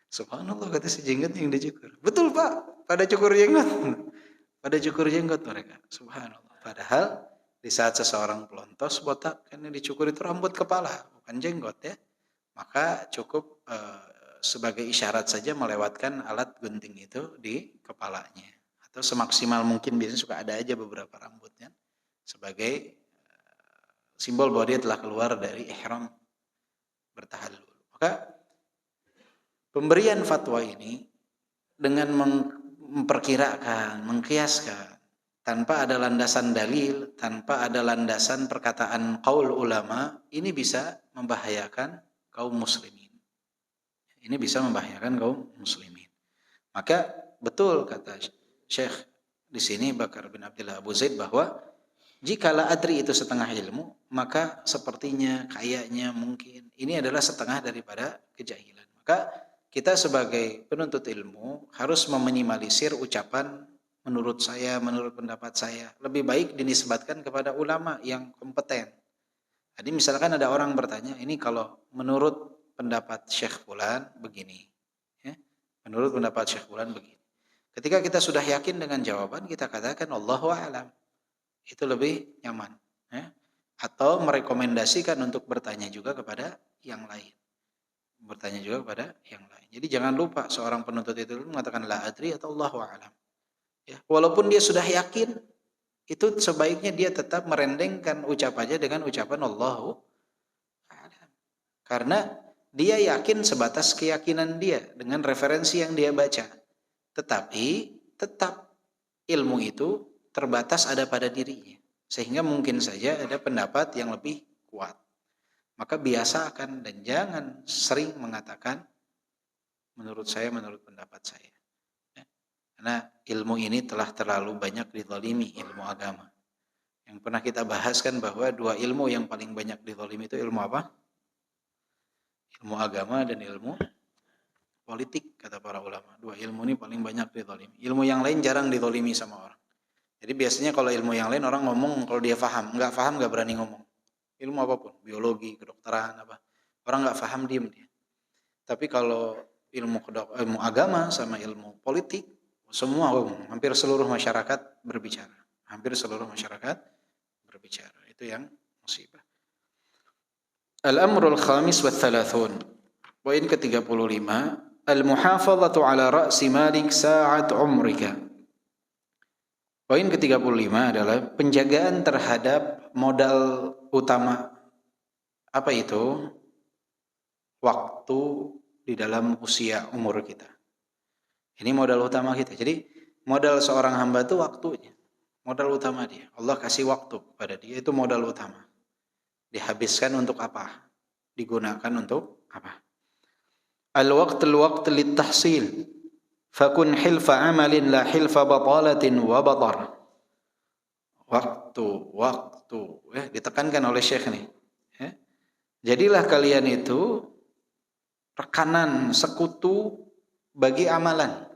Subhanallah, kata si jenggotnya yang dicukur. Betul Pak, pada cukur jenggot. Pada cukur jenggot mereka. Subhanallah. Padahal di saat seseorang pelontos botak, kan yang dicukur itu rambut kepala, bukan jenggot ya. Maka cukup sebagai isyarat saja melewatkan alat gunting itu di kepalanya. Atau semaksimal mungkin, biasanya suka ada aja beberapa rambutnya. Sebagai simbol bahwa dia telah keluar dari ihram bertahallul. Maka pemberian fatwa ini dengan memperkirakan, mengkiaskan, tanpa ada landasan dalil, tanpa ada landasan perkataan qaul ulama, ini bisa membahayakan kaum muslimin. Ini bisa membahayakan kaum muslimin. Maka betul kata Syekh di sini Bakar bin Abdullah Abu Zaid bahwa jika la adri itu setengah ilmu, maka sepertinya, kayaknya, mungkin ini adalah setengah daripada kejahilan. Maka kita sebagai penuntut ilmu harus meminimalisir ucapan menurut saya, menurut pendapat saya. Lebih baik dinisbatkan kepada ulama yang kompeten. Jadi misalkan ada orang bertanya, ini kalau menurut pendapat Syekh Fulan begini, ya, menurut pendapat Syekh Fulan begini. Ketika kita sudah yakin dengan jawaban, kita katakan Allahu a'lam. Itu lebih nyaman, ya. Atau merekomendasikan untuk bertanya juga kepada yang lain. Bertanya juga kepada yang lain. Jadi jangan lupa seorang penuntut itu mengatakan la adri atau Allahu a'lam. Ya, walaupun dia sudah yakin, itu sebaiknya dia tetap merendengkan ucapannya dengan ucapan Allahu a'lam. Karena dia yakin sebatas keyakinan dia dengan referensi yang dia baca. Tetapi tetap ilmu itu terbatas ada pada dirinya. Sehingga mungkin saja ada pendapat yang lebih kuat. Maka biasakan dan jangan sering mengatakan menurut saya, menurut pendapat saya. Ya. Karena ilmu ini telah terlalu banyak dizalimi, ilmu agama. Yang pernah kita bahas kan bahwa dua ilmu yang paling banyak dizalimi itu ilmu apa? Ilmu agama dan ilmu politik, kata para ulama. Dua ilmu ini paling banyak dizalimi. Ilmu yang lain jarang dizalimi sama orang. Jadi biasanya kalau ilmu yang lain orang ngomong kalau dia paham nggak berani ngomong. Ilmu apapun, biologi, kedokteran, apa. Orang nggak paham, diem dia. Tapi kalau ilmu agama sama ilmu politik, semua hampir seluruh masyarakat berbicara. Hampir seluruh masyarakat berbicara. Itu yang musibah. Al-amrul khamis wa thalathun. Poin ke-35, al-muhafazatu ala ra'si malik sa'at umrika. Poin ke-35 adalah penjagaan terhadap modal utama. Apa itu? Waktu di dalam usia umur kita. Ini modal utama kita. Jadi modal seorang hamba itu waktunya. Modal utama dia. Allah kasih waktu kepada dia, itu modal utama. Dihabiskan untuk apa? Digunakan untuk apa? Al-waqt lit-tahsil. Fakun hilfa amalin la hilfa batalatin wa batar. Waktu. Ditekankan oleh Syekh nih. Ya. Jadilah kalian itu rekanan, sekutu bagi amalan.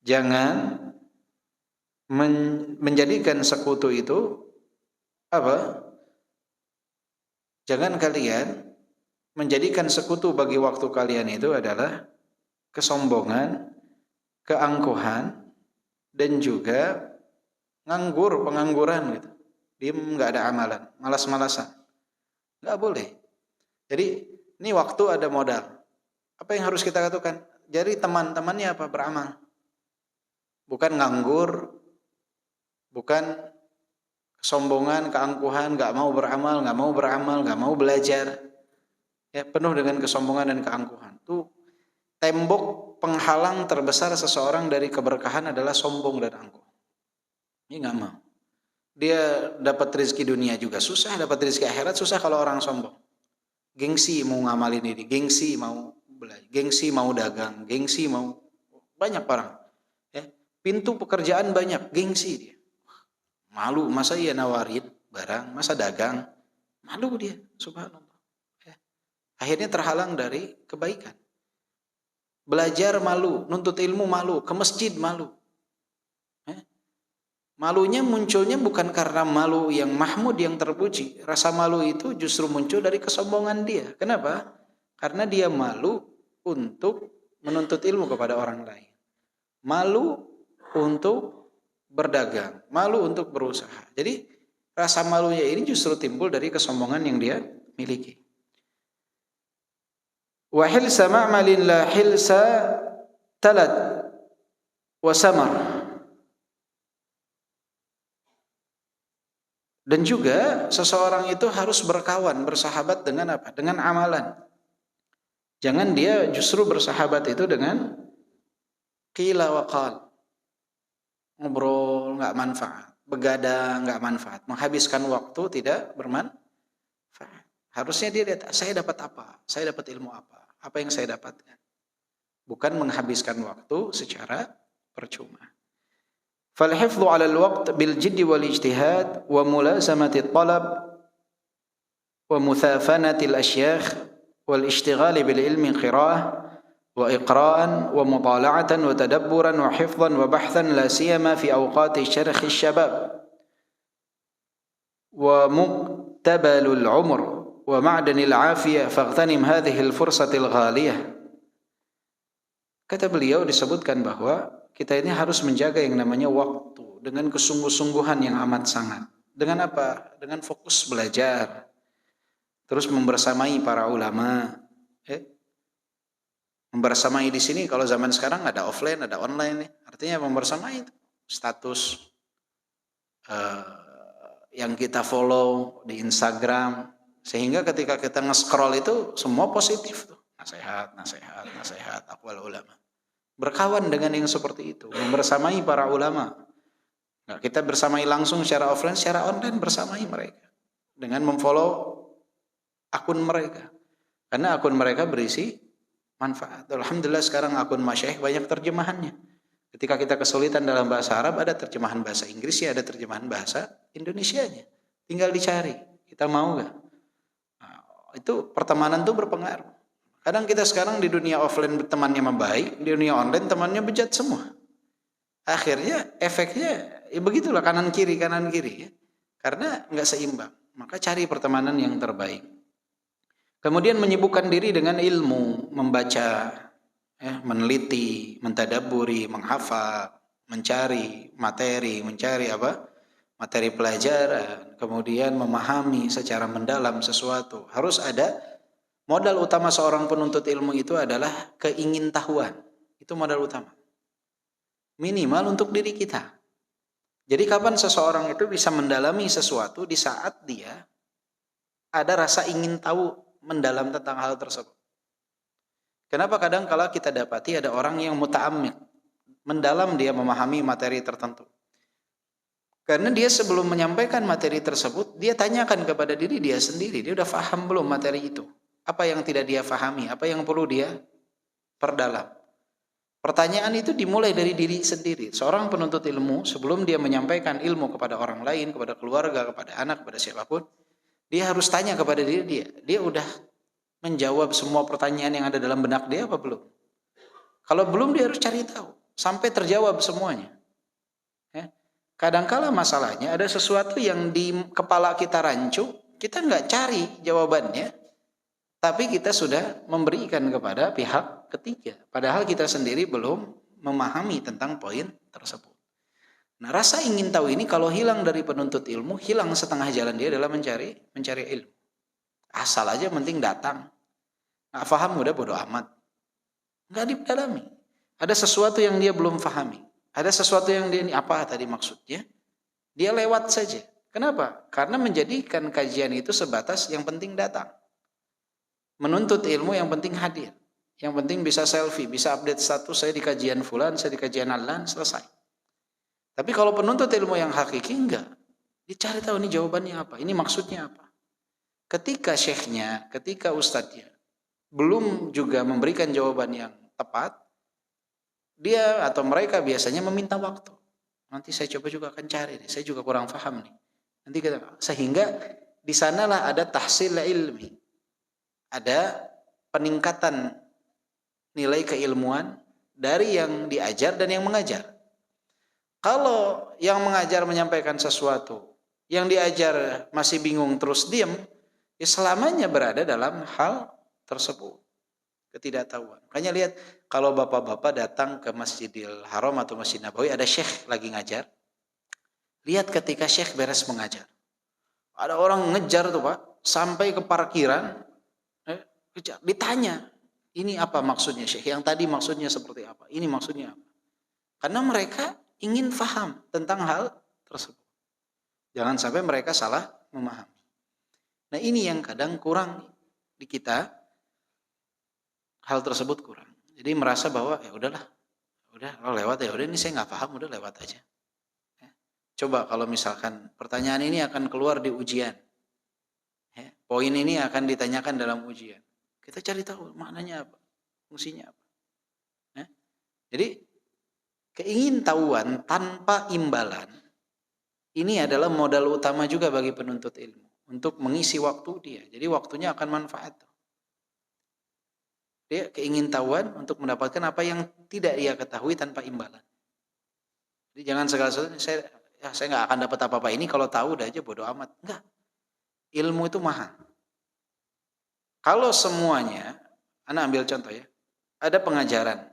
Jangan menjadikan sekutu itu apa? Jangan kalian menjadikan sekutu bagi waktu kalian itu adalah kesombongan, keangkuhan, dan juga pengangguran gitu. Diem nggak ada amalan, malas-malasan. Nggak boleh. Jadi ini waktu ada modal. Apa yang harus kita lakukan? Jadi teman-temannya apa? Beramal. Bukan nganggur, bukan kesombongan, keangkuhan, nggak mau beramal, nggak mau belajar. Ya, penuh dengan kesombongan dan keangkuhan. Itu tembok penghalang terbesar seseorang dari keberkahan adalah sombong dan angkuh. Ini nggak mau. Dia dapat rezeki dunia juga susah, dapat rezeki akhirat susah kalau orang sombong. Gengsi mau ngamalin ini, gengsi mau belajar, gengsi mau dagang, gengsi mau banyak orang. Ya, pintu pekerjaan banyak, gengsi dia. Malu, masa ia nawarin barang, masa dagang, malu dia, subhanallah. Ya. Akhirnya terhalang dari kebaikan. Belajar malu, nuntut ilmu malu, ke masjid malu. Malunya munculnya bukan karena malu yang mahmud, yang terpuji. Rasa malu itu justru muncul dari kesombongan dia. Kenapa? Karena dia malu untuk menuntut ilmu kepada orang lain. Malu untuk berdagang. Malu untuk berusaha. Jadi rasa malunya ini justru timbul dari kesombongan yang dia miliki. Wa hilsa ma'malin la hilsa talat wa samar. Dan juga seseorang itu harus berkawan, bersahabat dengan apa? Dengan amalan. Jangan dia justru bersahabat itu dengan qila wa qal. Ngobrol nggak manfaat, begadang nggak manfaat, menghabiskan waktu tidak bermanfaat. Harusnya dia lihat, saya dapat apa? Saya dapat ilmu apa? Apa yang saya dapatkan? Bukan menghabiskan waktu secara percuma. فالحفظ على الوقت بالجد والاجتهاد وملازمة الطلب ومثافنة الأشياخ والاشتغال بالعلم قراءة وإقراء ومطالعة وتدبرا وحفظا وبحثا لا سيما في أوقات شرخ الشباب ومقتبل العمر ومعدن العافية فاغتنم هذه الفرصة الغالية. Kata beliau disebutkan bahwa kita ini harus menjaga yang namanya waktu dengan kesungguh-sungguhan yang amat sangat. Dengan apa? Dengan fokus belajar. Terus membersamai para ulama. Membersamai di sini kalau zaman sekarang ada offline, ada online. Artinya membersamai itu status yang kita follow di Instagram. Sehingga ketika kita nge-scroll itu semua positif tuh. Nasihat, aqwal ulama. Berkawan dengan yang seperti itu, membersamai para ulama. Nah, kita bersamai langsung secara offline, secara online bersamai mereka dengan memfollow akun mereka. Karena akun mereka berisi manfaat. Alhamdulillah sekarang akun masyayikh banyak terjemahannya. Ketika kita kesulitan dalam bahasa Arab, ada terjemahan bahasa Inggris, ya ada terjemahan bahasa Indonesianya. Tinggal dicari, kita mau gak? Nah, itu pertemanan itu berpengaruh. Kadang kita sekarang di dunia offline temannya membaik, di dunia online temannya bejat semua. Akhirnya efeknya ya begitulah kanan kiri ya. Karena nggak seimbang. Maka cari pertemanan yang terbaik. Kemudian menyibukkan diri dengan ilmu, membaca, meneliti, mentadaburi, menghafal, mencari materi, materi pelajaran, kemudian memahami secara mendalam sesuatu. Harus ada. Modal utama seorang penuntut ilmu itu adalah keingintahuan. Itu modal utama. Minimal untuk diri kita. Jadi kapan seseorang itu bisa mendalami sesuatu di saat dia ada rasa ingin tahu mendalam tentang hal tersebut. Kenapa kadang kala kita dapati ada orang yang muta'ammik, mendalam dia memahami materi tertentu. Karena dia sebelum menyampaikan materi tersebut, dia tanyakan kepada diri dia sendiri, dia udah paham belum materi itu? Apa yang tidak dia fahami? Apa yang perlu dia perdalam? Pertanyaan itu dimulai dari diri sendiri. Seorang penuntut ilmu sebelum dia menyampaikan ilmu kepada orang lain, kepada keluarga, kepada anak, kepada siapapun, dia harus tanya kepada diri dia. Dia udah menjawab semua pertanyaan yang ada dalam benak dia apa belum? Kalau belum dia harus cari tahu sampai terjawab semuanya. Kadangkala masalahnya ada sesuatu yang di kepala kita rancu, kita nggak cari jawabannya. Tapi kita sudah memberikan kepada pihak ketiga. Padahal kita sendiri belum memahami tentang poin tersebut. Nah, rasa ingin tahu ini kalau hilang dari penuntut ilmu, hilang setengah jalan dia adalah mencari ilmu. Asal aja penting datang. Nggak paham udah bodo amat. Nggak didalami. Ada sesuatu yang dia belum pahami. Ada sesuatu yang dia ini apa tadi maksudnya. Dia lewat saja. Kenapa? Karena menjadikan kajian itu sebatas yang penting datang. Menuntut ilmu yang penting hadir. Yang penting bisa selfie, bisa update status saya di kajian fulan, saya di kajian alan, selesai. Tapi kalau penuntut ilmu yang hakiki enggak. Dicari tahu ini jawabannya apa, ini maksudnya apa. Ketika syekhnya, ketika ustadznya belum juga memberikan jawaban yang tepat, dia atau mereka biasanya meminta waktu. Nanti saya coba juga akan cari, saya juga kurang paham nih. Nanti kita, sehingga di sanalah ada tahsil ilmi. Ada peningkatan nilai keilmuan dari yang diajar dan yang mengajar. Kalau yang mengajar menyampaikan sesuatu, yang diajar masih bingung terus diam, ya selamanya berada dalam hal tersebut, ketidaktahuan. Makanya lihat kalau bapak-bapak datang ke Masjidil Haram atau Masjid Nabawi, ada syekh lagi ngajar. Lihat ketika syekh beres mengajar. Ada orang ngejar tuh Pak, sampai ke parkiran, ditanya, ini apa maksudnya syekh? Yang tadi maksudnya seperti apa? Ini maksudnya apa? Karena mereka ingin faham tentang hal tersebut. Jangan sampai mereka salah memahami. Nah ini yang kadang kurang di kita, hal tersebut kurang. Jadi merasa bahwa ya udahlah, udah lewat ya udah, ini saya nggak paham, udah lewat aja. Coba kalau misalkan pertanyaan ini akan keluar di ujian, poin ini akan ditanyakan dalam ujian, kita cari tahu maknanya apa, fungsinya apa. Jadi keingintahuan tanpa imbalan ini adalah modal utama juga bagi penuntut ilmu untuk mengisi waktu dia. Jadi waktunya akan manfaat. Dia keingintahuan untuk mendapatkan apa yang tidak ia ketahui tanpa imbalan. Jadi jangan segala sesuatu saya nggak akan dapat apa-apa ini, kalau tahu udah aja bodo amat. Enggak. Ilmu itu mahal. Kalau semuanya, Anda ambil contoh ya. Ada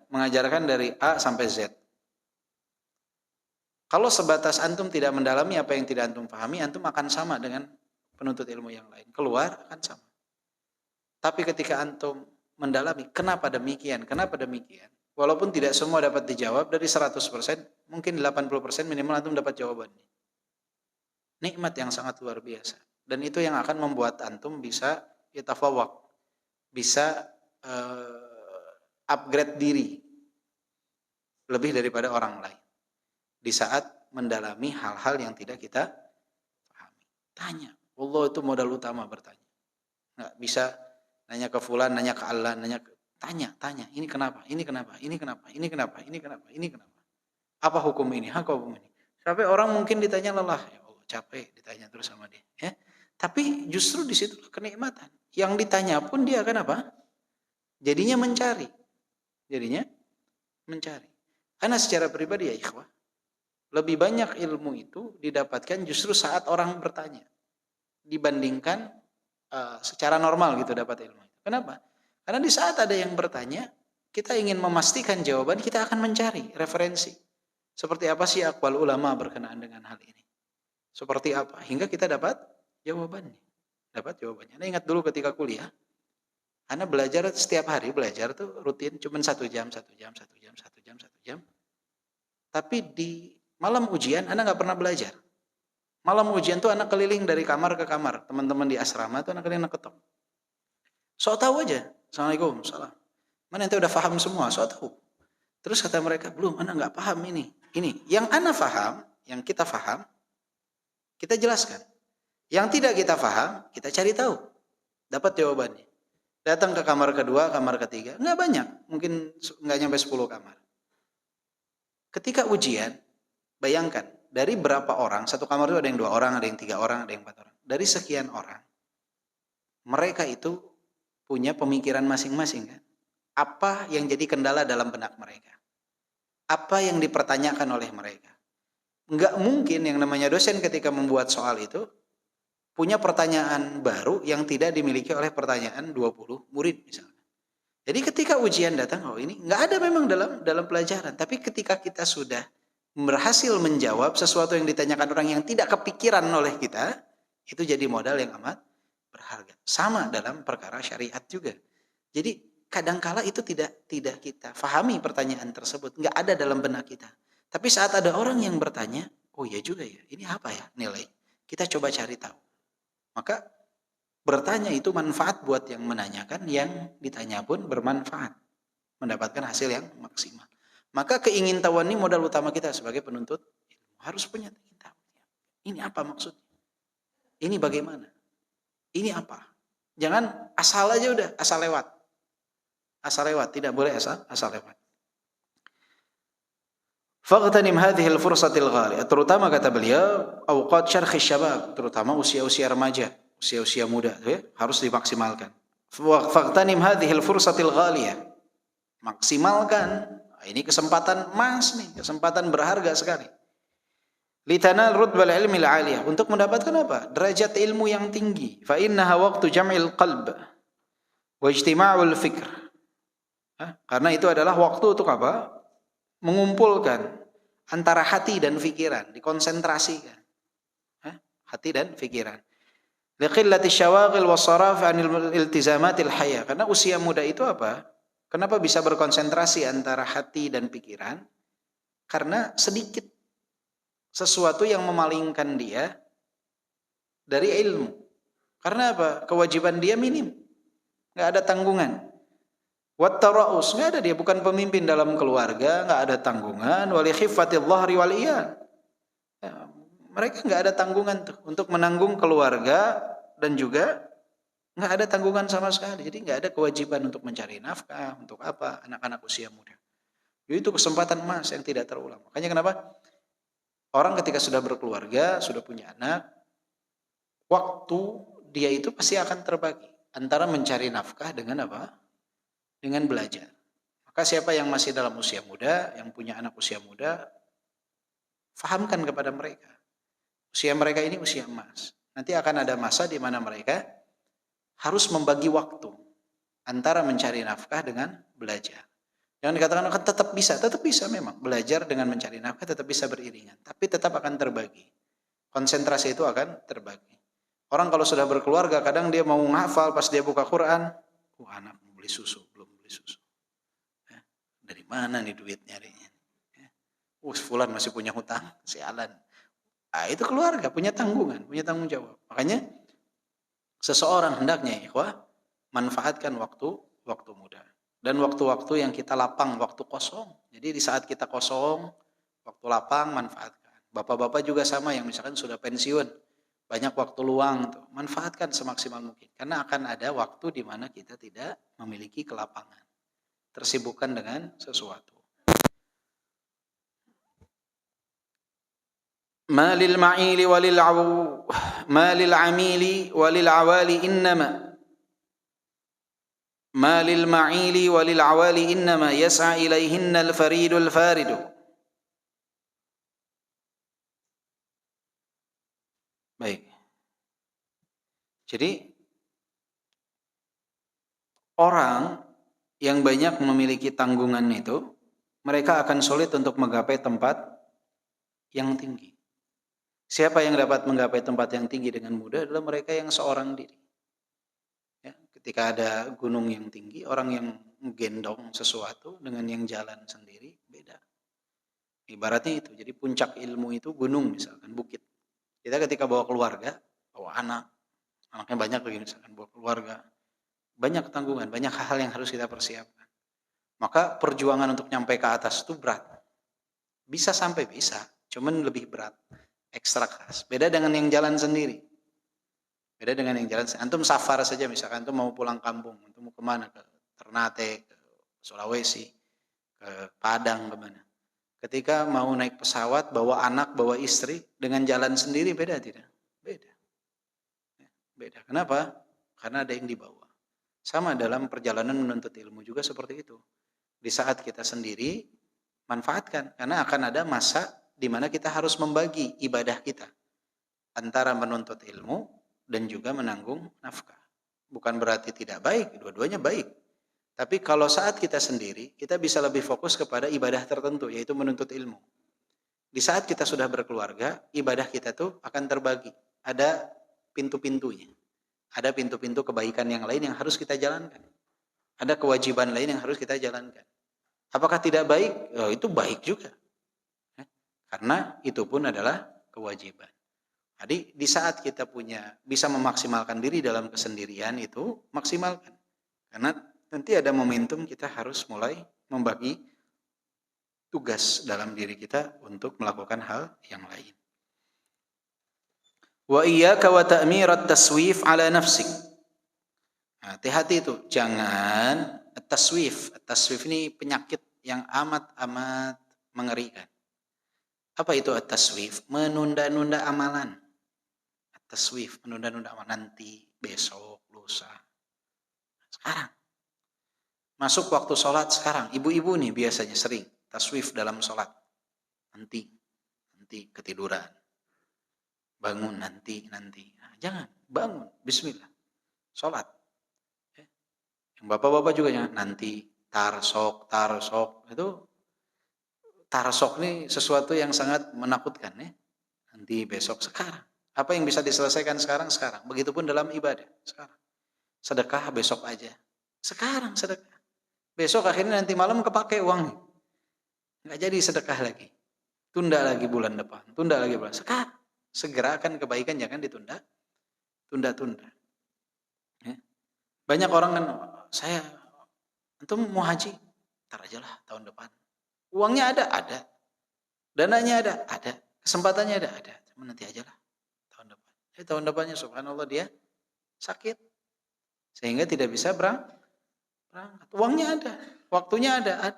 mengajarkan dari A sampai Z. Kalau sebatas antum tidak mendalami apa yang tidak antum pahami, antum akan sama dengan penuntut ilmu yang lain. Keluar akan sama. Tapi ketika antum mendalami, kenapa demikian? Walaupun tidak semua dapat dijawab, dari 100%, mungkin 80% minimal antum dapat jawabannya. Nikmat yang sangat luar biasa. Dan itu yang akan membuat antum bisa yatafawwaq, bisa upgrade diri lebih daripada orang lain di saat mendalami hal-hal yang tidak kita pahami. Tanya. Allah itu modal utama bertanya. Nggak bisa nanya ke fulan, nanya ke Allah, tanya. Ini kenapa? Apa hukum ini? Sampai orang mungkin ditanya lelah. Ya Allah, capek ditanya terus sama dia. Ya. Tapi justru di situ kenikmatan. Yang ditanya pun dia akan apa? Jadinya mencari. Karena secara pribadi ya ikhwah, lebih banyak ilmu itu didapatkan justru saat orang bertanya dibandingkan secara normal gitu dapat ilmu. Kenapa? Karena di saat ada yang bertanya, kita ingin memastikan jawaban, kita akan mencari referensi. Seperti apa sih aqwal ulama berkenaan dengan hal ini? Seperti apa? Hingga kita dapat jawabannya. Anda ingat dulu ketika kuliah, Anda belajar setiap hari, belajar tuh rutin cuma 1 jam. Tapi di malam ujian Anda nggak pernah belajar. Malam ujian tuh Anda keliling dari kamar ke kamar. Teman-teman di asrama tuh Anda keliling ketok. So tahu aja. Assalamualaikum, salam. Mana ente udah paham semua, so tahu. Terus kata mereka, belum, Anda nggak paham ini. Yang Anda paham, yang kita paham, kita jelaskan. Yang tidak kita paham, kita cari tahu. Dapat jawabannya. Datang ke kamar kedua, kamar ketiga, nggak banyak, mungkin nggak nyampe 10 kamar. Ketika ujian, bayangkan dari berapa orang, satu kamar itu ada yang 2 orang, ada yang 3 orang, ada yang 4 orang. Dari sekian orang, mereka itu punya pemikiran masing-masing kan. Apa yang jadi kendala dalam benak mereka? Apa yang dipertanyakan oleh mereka? Nggak mungkin yang namanya dosen ketika membuat soal itu punya pertanyaan baru yang tidak dimiliki oleh pertanyaan 20 murid misalnya. Jadi ketika ujian datang, ini nggak ada memang dalam pelajaran. Tapi ketika kita sudah berhasil menjawab sesuatu yang ditanyakan orang yang tidak kepikiran oleh kita, itu jadi modal yang amat berharga. Sama dalam perkara syariat juga. Jadi kadangkala itu tidak kita fahami pertanyaan tersebut, nggak ada dalam benak kita. Tapi saat ada orang yang bertanya, oh ya juga ya, ini apa ya nilai? Kita coba cari tahu. Maka bertanya itu manfaat buat yang menanyakan, yang ditanya pun bermanfaat, mendapatkan hasil yang maksimal. Maka keingintahuan ini modal utama kita sebagai penuntut ilmu. Harus punya keingintahuan. Ini apa maksudnya? Ini bagaimana? Ini apa? Jangan asal aja udah, asal lewat. Tidak boleh asal lewat. Faqtanim hadhil fursatil ghaliyah. Terutama kata beliau, awqat syarkhis syabab, terutama usia-usia remaja, usia-usia muda, ya, harus dimaksimalkan. Faqtanim hadhil fursatil ghaliyah. Maksimalkan. Ini kesempatan emas nih, kesempatan berharga sekali. Litanal rutbal ilmi al-aliyah, untuk mendapatkan apa? Derajat ilmu yang tinggi. Fa innaha waqtu jam'il qalb wa ijtima'ul fikr. Karena itu adalah waktu untuk apa? Mengumpulkan antara hati dan pikiran, dikonsentrasikan. Hati dan pikiran. Liqillati syawaghil wasaraf 'anil iltizamatil hayah. Karena usia muda itu apa? Kenapa bisa berkonsentrasi antara hati dan pikiran? Karena sedikit sesuatu yang memalingkan dia dari ilmu. Karena apa? Kewajiban dia minim. Enggak ada tanggungan. Wat tara'us, enggak ada, dia bukan pemimpin dalam keluarga, enggak ada tanggungan. Wali khiffatil dhahri wal iyal. Mereka nggak ada tanggungan tuh untuk menanggung keluarga, dan juga nggak ada tanggungan sama sekali. Jadi nggak ada kewajiban untuk mencari nafkah, untuk apa, anak-anak usia muda. Jadi itu kesempatan emas yang tidak terulang. Makanya kenapa orang ketika sudah berkeluarga, sudah punya anak, waktu dia itu pasti akan terbagi antara mencari nafkah dengan apa? Dengan belajar. Maka siapa yang masih dalam usia muda, yang punya anak usia muda, fahamkan kepada mereka. Usia mereka ini usia emas. Nanti akan ada masa di mana mereka harus membagi waktu antara mencari nafkah dengan belajar. Jangan dikatakan akan tetap bisa memang. Belajar dengan mencari nafkah tetap bisa beriringan. Tapi tetap akan terbagi. Konsentrasi itu akan terbagi. Orang kalau sudah berkeluarga, kadang dia mau menghafal, pas dia buka Quran, anak mau beli susu, belum beli susu. Dari mana nih duit nyarinya? Fulan masih punya hutang, sialan. Itu keluarga, punya tanggungan, punya tanggung jawab. Makanya seseorang hendaknya ikhwah manfaatkan waktu muda. Dan waktu-waktu yang kita lapang, waktu kosong. Jadi di saat kita kosong, waktu lapang manfaatkan. Bapak-bapak juga sama yang misalkan sudah pensiun, banyak waktu luang tuh, manfaatkan semaksimal mungkin. Karena akan ada waktu di mana kita tidak memiliki kelapangan. Tersibukkan dengan sesuatu. Ma lil ma'ili walil amili walil awali innama ma lil ma'ili walil awali innama yas'a ilaihinna al faridul faridu. Baik. Jadi orang yang banyak memiliki tanggungan itu, mereka akan sulit untuk menggapai tempat yang tinggi. Siapa yang dapat menggapai tempat yang tinggi dengan mudah adalah mereka yang seorang diri. Ya, ketika ada gunung yang tinggi, orang yang menggendong sesuatu dengan yang jalan sendiri beda. Ibaratnya itu. Jadi puncak ilmu itu gunung misalkan, bukit. Kita ketika bawa keluarga, bawa anaknya banyak lagi misalkan, bawa keluarga, banyak tanggungan, banyak hal yang harus kita persiapkan. Maka perjuangan untuk nyampe ke atas itu berat. Bisa sampai bisa, cuman lebih berat. Ekstra keras. Beda dengan yang jalan sendiri. Beda dengan yang jalan sendiri. Antum safar saja misalkan, antum mau pulang kampung, antum mau kemana? Ke Ternate, ke Sulawesi, ke Padang, kemana. Ketika mau naik pesawat, bawa anak, bawa istri, dengan jalan sendiri beda tidak? Beda. Beda. Kenapa? Karena ada yang dibawa. Sama dalam perjalanan menuntut ilmu juga seperti itu. Di saat kita sendiri, manfaatkan. Karena akan ada masa di mana kita harus membagi ibadah kita antara menuntut ilmu dan juga menanggung nafkah. Bukan berarti tidak baik, dua-duanya baik. Tapi kalau saat kita sendiri, kita bisa lebih fokus kepada ibadah tertentu, yaitu menuntut ilmu. Di saat kita sudah berkeluarga, ibadah kita tuh akan terbagi. Ada pintu-pintunya. Ada pintu-pintu kebaikan yang lain yang harus kita jalankan. Ada kewajiban lain yang harus kita jalankan. Apakah tidak baik? Oh, itu baik juga. Karena itu pun adalah kewajiban. Jadi di saat kita bisa memaksimalkan diri dalam kesendirian itu, maksimalkan. Karena nanti ada momentum kita harus mulai membagi tugas dalam diri kita untuk melakukan hal yang lain. Wa iyyaka wa ta'mirat taswif ala nafsik. Hati-hati itu, jangan taswif. Taswif ini penyakit yang amat mengerikan. Apa itu at-taswif? Menunda-nunda amalan. At-taswif, menunda-nunda amalan, nanti, besok, lusa. Sekarang. Masuk waktu sholat sekarang. Ibu-ibu nih biasanya sering taswif dalam sholat. Nanti nanti ketiduran. Bangun nanti. Nah, jangan, bangun, bismillah. Sholat. Yang bapak-bapak juga jangan nanti, tarsok. Itu tarsok ini sesuatu yang sangat menakutkan ya. Nanti, besok, sekarang. Apa yang bisa diselesaikan sekarang? Begitupun dalam ibadah, sekarang. Sedekah besok aja. Sekarang sedekah. Besok akhirnya nanti malam kepake uangnya. Nggak jadi sedekah lagi. Tunda lagi bulan depan. Sekarang. Segera akan kebaikan, jangan ditunda. Tunda. Ya. Banyak orang kan, antum mau haji? Ntar aja lah tahun depan. Uangnya ada. Dananya ada. Kesempatannya ada. Cuma nanti aja lah tahun depan. Tahun depannya subhanallah dia sakit. Sehingga tidak bisa berangkat. Uangnya ada, waktunya ada.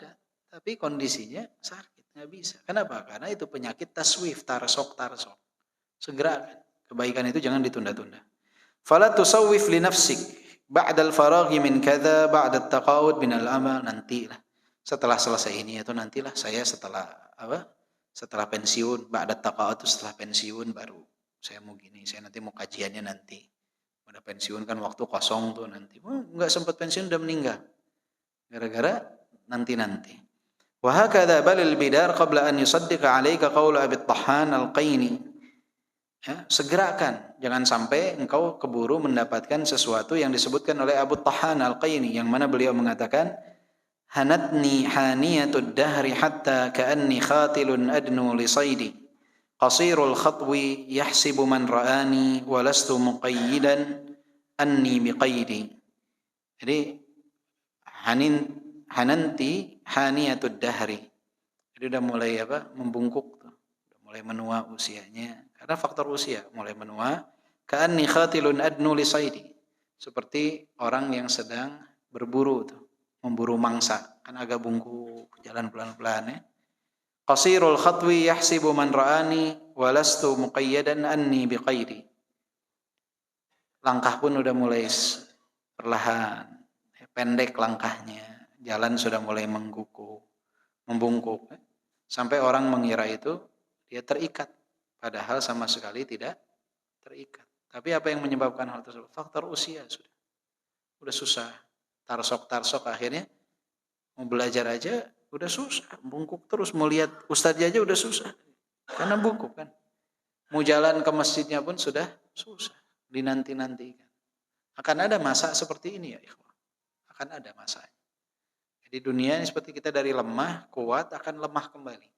Tapi kondisinya sakit, nggak bisa. Kenapa? Karena itu penyakit taswif, tarsok. Segera kebaikan itu jangan ditunda-tunda. Fala tusawwif li nafsik ba'da al-faraghi min kadza ba'da at-taqawud min al-amal, nantilah. Setelah selesai ini atau nantilah saya setelah pensiun, ba'da at-taqawud itu setelah pensiun baru saya mau gini, saya nanti mau kajiannya nanti. Udah pensiun kan waktu kosong tuh nanti. Enggak sempat pensiun udah meninggal. Gara-gara nanti. Wa hakadha balil bidar qabla an yusaddiqa 'alaika qawla Abi Tahhan al-Qaini. Ya, segerakan, jangan sampai engkau keburu mendapatkan sesuatu yang disebutkan oleh Abu Tahhan al-Qaini, yang mana beliau mengatakan, hanatni haniyatud dahri hatta ka'anni khatilun adnu li saydi, qasirul khatwi yahsibu man ra'ani walastu muqayyidan anni biqaydi. Jadi hananti haniyatud dahri, jadi udah mulai membungkuk tuh, udah mulai menua usianya. Karena faktor usia mulai menua. Ka'anni khatilun adnu li saydi, seperti orang yang sedang berburu tuh, memburu mangsa, kan agak bungkuk, jalan pelan-pelan ya. Qasirul khatwi yahsibu man ra'ani walastu muqayyadan anni biqaidi. Langkah pun udah mulai perlahan, pendek langkahnya, jalan sudah mulai membungkuk, sampai orang mengira itu dia terikat. Padahal sama sekali tidak terikat. Tapi apa yang menyebabkan hal tersebut? Faktor usia sudah. Udah susah. Tarsok akhirnya mau belajar aja udah susah. Bungkuk terus. Mau lihat ustadz aja udah susah. Karena bungkuk kan. Mau jalan ke masjidnya pun sudah susah. Dinanti-nantikan. Akan ada masa seperti ini ya ikhwah. Akan ada masanya. Jadi dunia ini seperti kita dari lemah, kuat akan lemah kembali.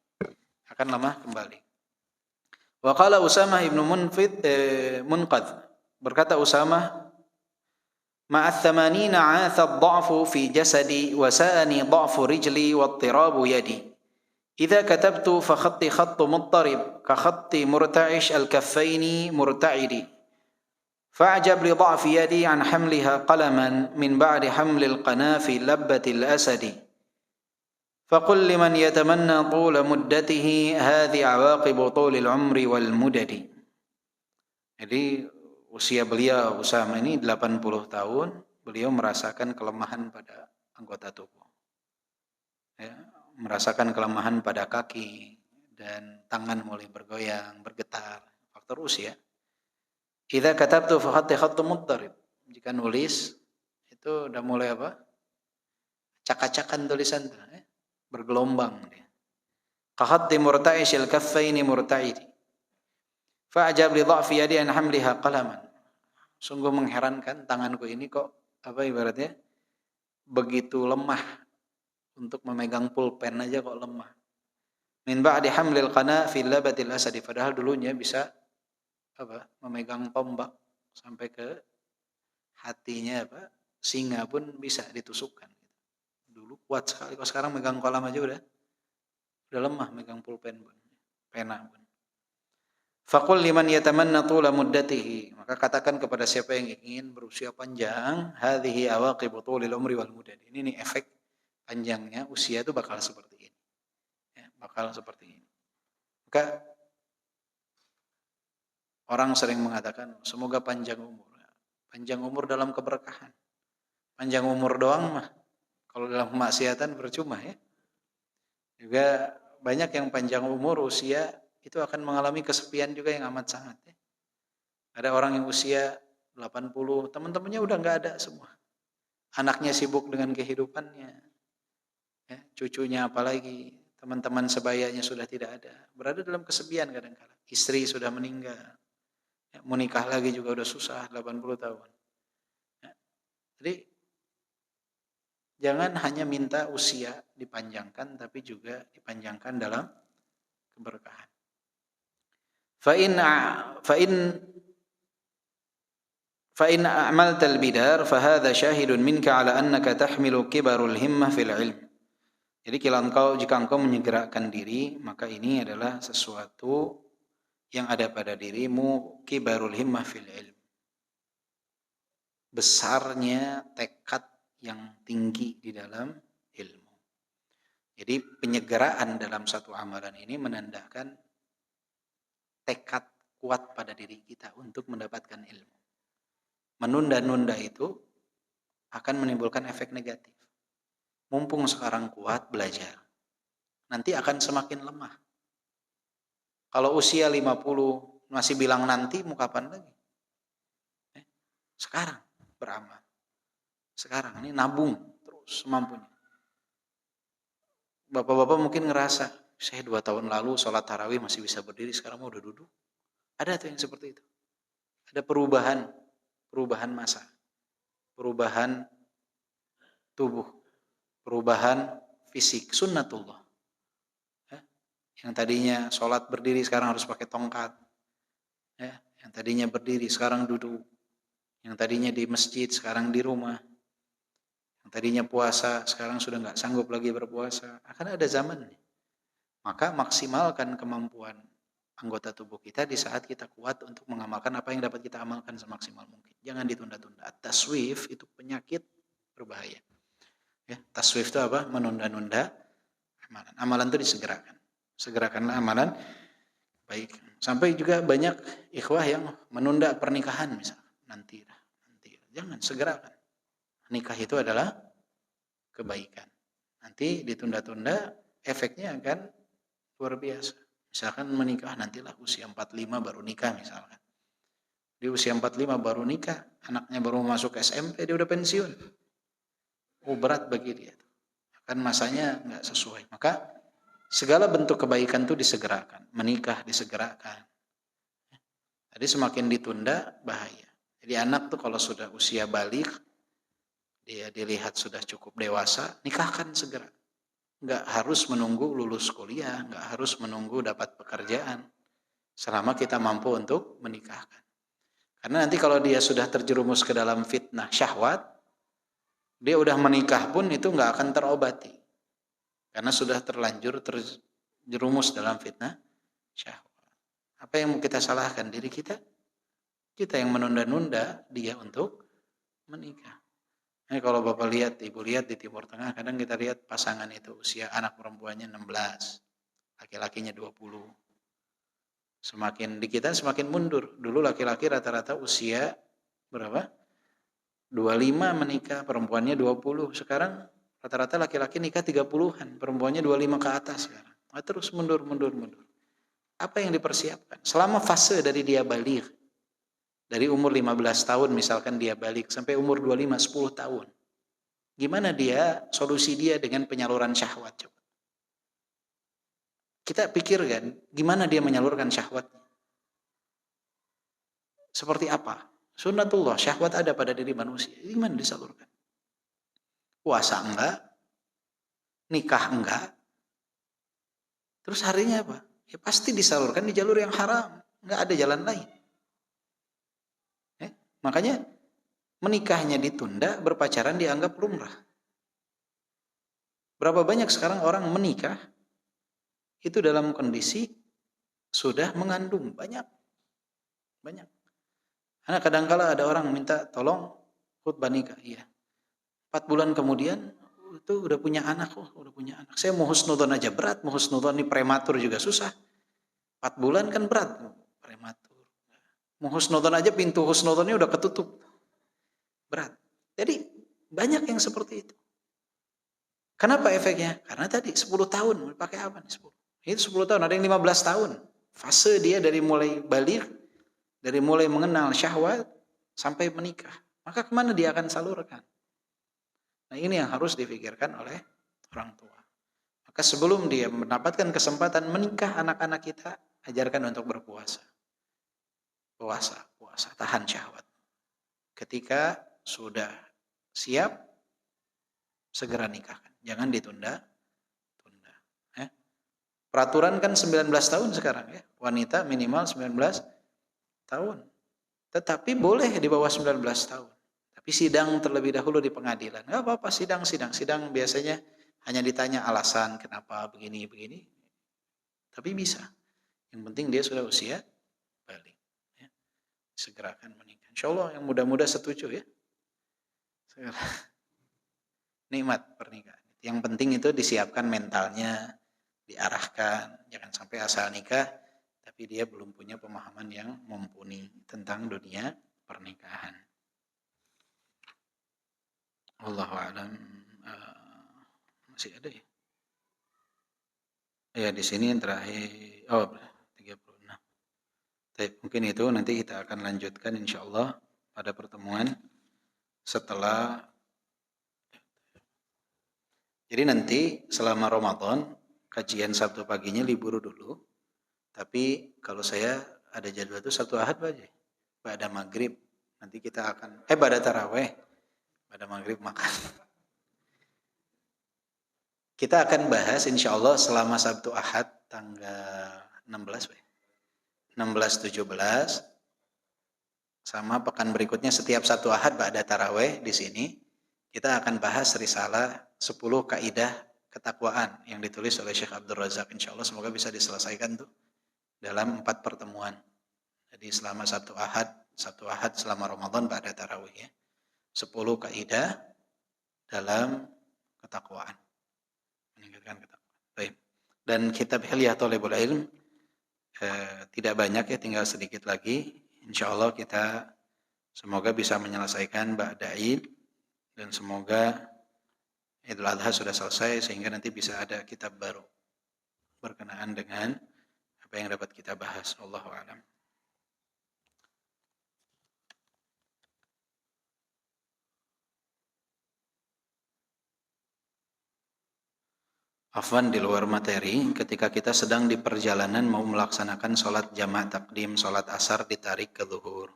Wa qala Usamah ibn Munqadh, berkata Usamah, ma'ath 80 'atha ad-dha'fu fi jasadi wa sa'ani dha'fu rijli wa ittirabu yadi. Idza katabtu fa khatti khattu muttarib ka khatti murta'ish al-kaffaini murta'idi. Fa'ajab li dha'fi yadi an hamliha qalaman min ba'di hamli al-qanafi labbati al-asadi. فقل لمن يتمنى طول مدته هذه عواقب طول العمر والمدد. Jadi usia beliau Usamah ini 80 tahun, beliau merasakan kelemahan pada anggota tubuh. Ya, merasakan kelemahan pada kaki dan tangan mulai bergoyang, bergetar, faktor usia. Idza katabtu fa khatti khattu muttarib. Jika nulis itu udah mulai cak-cakan tulisan tuh, bergelombang dia. Qahatti murta'ishil kaffaini murta'idi. Fa'ajab li dha'fi yadi an hamliha qalaman. Sungguh mengherankan tanganku ini kok ibaratnya begitu lemah untuk memegang pulpen aja kok lemah. Min ba'di hamlil qana fi labatil asadi, padahal dulunya bisa memegang tombak sampai ke hatinya singa pun bisa ditusukkan. Dulu kuat sekali, kalau sekarang megang kolam aja udah lemah megang pulpen pun, pena pun. Faqul liman yatamanna tula muddatihi, maka katakan kepada siapa yang ingin berusia panjang, hadhihi awaqibu tulil umri wal mudad. Ini nih efek panjangnya usia itu bakal seperti ini. Ya, bakal seperti ini. Maka orang sering mengatakan semoga panjang umur. Panjang umur dalam keberkahan. Panjang umur doang mah kalau dalam kemaksiatan percuma ya. Juga banyak yang panjang umur usia itu akan mengalami kesepian juga yang amat sangat ya. Ada orang yang usia 80, teman-temannya udah nggak ada semua. Anaknya sibuk dengan kehidupannya, ya, cucunya apalagi, teman-teman sebayanya sudah tidak ada. Berada dalam kesepian kadang-kala. Istri sudah meninggal, ya, mau nikah lagi juga udah susah, 80 tahun. Ya. Jadi jangan hanya minta usia dipanjangkan, tapi juga dipanjangkan dalam keberkahan. فإن أعملت البدار فهذا شاهد منك على أنك تحمل كبر الهمة في العلم. Jadi jika engkau menyegerakan diri, maka ini adalah sesuatu yang ada pada dirimu, kibarul himmah fil ilm. Besarnya tekad yang tinggi di dalam ilmu. Jadi penyegeraan dalam satu amalan ini menandakan tekad kuat pada diri kita untuk mendapatkan ilmu. Menunda-nunda itu akan menimbulkan efek negatif. Mumpung sekarang kuat belajar, nanti akan semakin lemah. Kalau usia 50 masih bilang nanti, mau kapan lagi? Sekarang beramal. Sekarang ini nabung terus semampunya. Bapak-bapak mungkin ngerasa, saya 2 tahun lalu sholat tarawih masih bisa berdiri, sekarang mau udah duduk. Ada tuh yang seperti itu. Ada perubahan masa, perubahan tubuh, perubahan fisik, sunnatullah. Ya, yang tadinya sholat berdiri sekarang harus pakai tongkat. Ya, yang tadinya berdiri sekarang duduk. Yang tadinya di masjid sekarang di rumah. Yang tadinya puasa sekarang sudah nggak sanggup lagi berpuasa. Akan ada zamannya. Maka maksimalkan kemampuan anggota tubuh kita di saat kita kuat untuk mengamalkan apa yang dapat kita amalkan semaksimal mungkin. Jangan ditunda-tunda. Taswif itu penyakit berbahaya. Ya, taswif itu apa? Menunda-nunda amalan. Amalan itu disegerakan. Segerakanlah amalan baik. Sampai juga banyak ikhwah yang menunda pernikahan misalnya. Nanti. Jangan, segerakan. Nikah itu adalah kebaikan. Nanti ditunda-tunda, efeknya akan luar biasa. Misalkan menikah nantilah usia 45 baru nikah misalkan. Di usia 45 baru nikah, anaknya baru masuk SMP, dia udah pensiun. Berat bagi dia. Kan masanya nggak sesuai. Maka segala bentuk kebaikan itu disegerakan. Menikah disegerakan. Jadi semakin ditunda, bahaya. Jadi anak tuh kalau sudah usia balik, dia dilihat sudah cukup dewasa, nikahkan segera. Nggak harus menunggu lulus kuliah, nggak harus menunggu dapat pekerjaan. Selama kita mampu untuk menikahkan. Karena nanti kalau dia sudah terjerumus ke dalam fitnah syahwat, dia udah menikah pun itu nggak akan terobati. Karena sudah terlanjur terjerumus dalam fitnah syahwat. Apa yang mau kita salahkan diri kita? Kita yang menunda-nunda dia untuk menikah. Nah, kalau Bapak lihat, Ibu lihat di Timur Tengah, kadang kita lihat pasangan itu usia anak perempuannya 16, laki-lakinya 20. Semakin di kita semakin mundur. Dulu laki-laki rata-rata usia berapa? 25 menikah, perempuannya 20. Sekarang rata-rata laki-laki nikah 30-an, perempuannya 25 ke atas sekarang. Nah, terus mundur. Apa yang dipersiapkan? Selama fase dari dia balik, dari umur 15 tahun misalkan dia balik sampai umur 25, 10 tahun. Gimana solusi dia dengan penyaluran syahwat? Coba. Kita pikirkan, gimana dia menyalurkan syahwatnya? Seperti apa? Sunnatullah, syahwat ada pada diri manusia. Gimana disalurkan? Puasa enggak? Nikah enggak? Terus harinya apa? Ya pasti disalurkan di jalur yang haram. Enggak ada jalan lain. Makanya menikahnya ditunda, berpacaran dianggap lumrah. Berapa banyak sekarang orang menikah itu dalam kondisi sudah mengandung, banyak. Karena kadang-kala ada orang minta tolong khutbah nikah, iya. 4 bulan kemudian itu udah punya anak, Saya mau husnudzon aja berat, mau husnudzon ini prematur juga susah. 4 bulan kan berat, prematur. Mau husnudzon aja pintu husnudzonnya udah ketutup. Berat. Jadi banyak yang seperti itu. Kenapa efeknya? Karena tadi 10 tahun. Pakai apa nih 10? Itu 10 tahun. Ada yang 15 tahun. Fase dia dari mulai baligh, dari mulai mengenal syahwat sampai menikah. Maka kemana dia akan salurkan? Nah ini yang harus difikirkan oleh orang tua. Maka sebelum dia mendapatkan kesempatan menikah anak-anak kita, ajarkan untuk berpuasa. Puasa, tahan syahwat. Ketika sudah siap, segera nikahkan. Jangan ditunda. Peraturan kan 19 tahun sekarang ya. Wanita minimal 19 tahun. Tetapi boleh di bawah 19 tahun. Tapi sidang terlebih dahulu di pengadilan. Enggak apa-apa sidang. Sidang biasanya hanya ditanya alasan kenapa begini. Tapi bisa. Yang penting dia sudah usia balik. Ya. Segerakan menikah. Insya Allah yang muda-muda setuju ya. Segera. Nikmat pernikahan. Yang penting itu disiapkan mentalnya, diarahkan, jangan sampai asal nikah tapi dia belum punya pemahaman yang mumpuni tentang dunia pernikahan. Wallahu a'lam. Masih ada ya? Ya di sini yang terakhir 36. Tapi mungkin itu nanti kita akan lanjutkan insyaallah pada pertemuan setelah. Jadi nanti selama Ramadan kajian Sabtu paginya libur dulu. Tapi kalau saya ada jadwal itu Sabtu Ahad aja. Pada maghrib nanti kita akan pada taraweh. Pada maghrib makan. Kita akan bahas insya Allah selama Sabtu Ahad tanggal 16 17 sama pekan berikutnya setiap Sabtu Ahad pada taraweh di sini kita akan bahas risalah 10 kaidah ketakwaan yang ditulis oleh Syekh Abdul Razak. Insya Allah semoga bisa diselesaikan tuh dalam 4 pertemuan. Jadi selama Sabtu Ahad selama Ramadan pada tarawih ya. 10 kaidah dalam ketakwaan. Meningkatkan ketakwaan. Baik. Dan kitab Hilyah Thalibul Ilm tidak banyak ya, tinggal sedikit lagi. Insya Allah kita semoga bisa menyelesaikan ba'da Id dan semoga Idul Adha sudah selesai sehingga nanti bisa ada kitab baru berkenaan dengan apa yang dapat kita bahas. Wallahu a'lam. Afwan di luar materi, ketika kita sedang di perjalanan mau melaksanakan sholat jamaah takdim, sholat asar ditarik ke zuhur.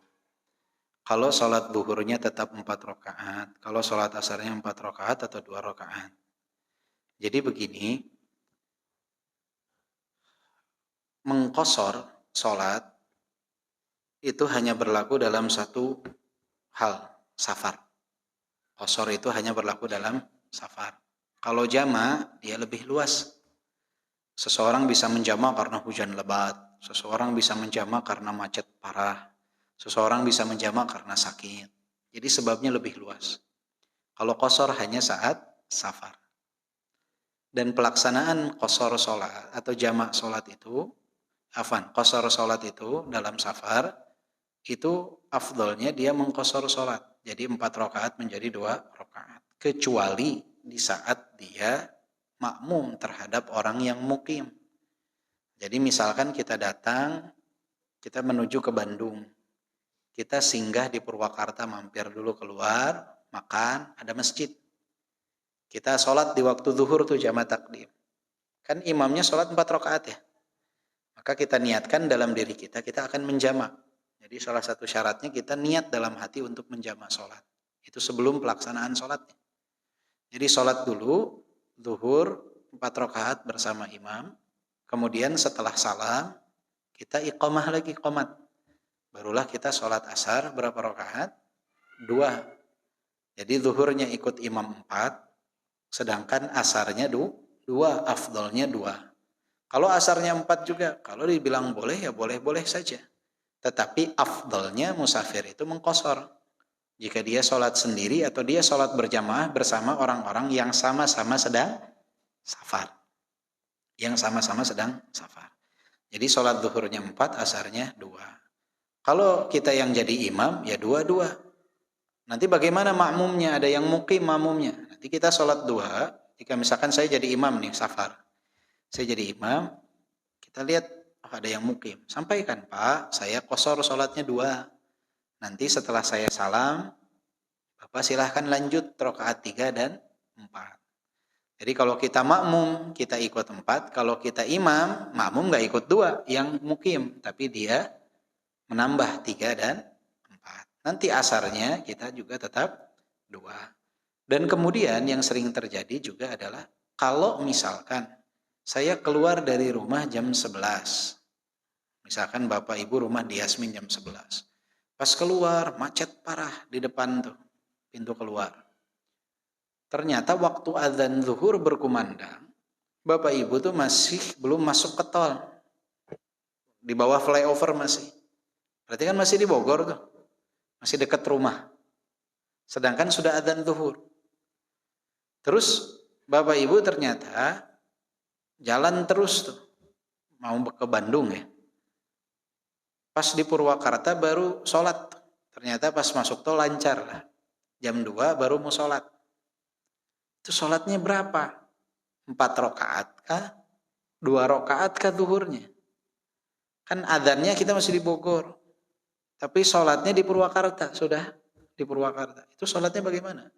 Kalau sholat zuhurnya tetap 4 rakaat, kalau sholat asarnya 4 rakaat atau 2 rakaat. Jadi begini, mengqashar sholat itu hanya berlaku dalam satu hal, safar. Qashar itu hanya berlaku dalam safar. Kalau jama, dia lebih luas. Seseorang bisa menjama karena hujan lebat, seseorang bisa menjama karena macet parah, seseorang bisa menjama karena sakit. Jadi sebabnya lebih luas. Kalau qashar hanya saat safar. Dan pelaksanaan qashar sholat atau jama' sholat itu, qashar sholat itu dalam safar, itu afdolnya dia mengqashar sholat. Jadi 4 rakaat menjadi 2 rakaat. Kecuali di saat dia makmum terhadap orang yang mukim. Jadi misalkan kita datang, kita menuju ke Bandung. Kita singgah di Purwakarta, mampir dulu keluar, makan, ada masjid. Kita sholat di waktu zuhur tuh jamaah takdim. Kan imamnya sholat 4 rakaat ya. Maka kita niatkan dalam diri kita akan menjamak. Jadi salah satu syaratnya kita niat dalam hati untuk menjamak sholat. Itu sebelum pelaksanaan sholatnya. Jadi sholat dulu, zuhur 4 rakaat bersama imam. Kemudian setelah salam, kita iqamah lagi, qomat. Barulah kita sholat asar berapa rakaat? 2. Jadi zuhurnya ikut imam 4, sedangkan asarnya 2, afdolnya 2. Kalau asarnya 4 juga, kalau dibilang boleh ya boleh-boleh saja. Tetapi afdolnya musafir itu mengqashar. Jika dia sholat sendiri atau dia sholat berjamaah bersama orang-orang yang sama-sama sedang safar. Yang sama-sama sedang safar. Jadi sholat zuhurnya 4, asarnya 2. Kalau kita yang jadi imam, ya 2-2. Nanti bagaimana makmumnya? Ada yang mukim makmumnya. Nanti kita sholat 2. Jika misalkan saya jadi imam nih, safar. Saya jadi imam, kita lihat, ada yang mukim. Sampaikan, Pak, saya qashar sholatnya 2. Nanti setelah saya salam, Bapak silahkan lanjut rakaat 3 dan 4. Jadi kalau kita makmum, kita ikut 4. Kalau kita imam, makmum nggak ikut 2 yang mukim, tapi dia menambah 3 dan 4. Nanti asarnya kita juga tetap 2. Dan kemudian yang sering terjadi juga adalah kalau misalkan saya keluar dari rumah jam 11. Misalkan Bapak Ibu rumah di Yasmin jam 11. Pas keluar macet parah di depan tuh pintu keluar. Ternyata waktu azan zuhur berkumandang, Bapak Ibu tuh masih belum masuk ke tol. Di bawah flyover masih. Berarti kan masih di Bogor tuh. Masih dekat rumah. Sedangkan sudah azan zuhur. Terus Bapak Ibu ternyata jalan terus tuh. Mau ke Bandung ya. Pas di Purwakarta baru sholat. Ternyata pas masuk tol lancar lah. Jam 2 baru mau sholat. Itu sholatnya berapa? 4 rakaat kah? 2 rakaat kah zuhurnya? Kan adzannya kita masih di Bogor. Tapi sholatnya di Purwakarta. Sudah di Purwakarta. Itu sholatnya bagaimana?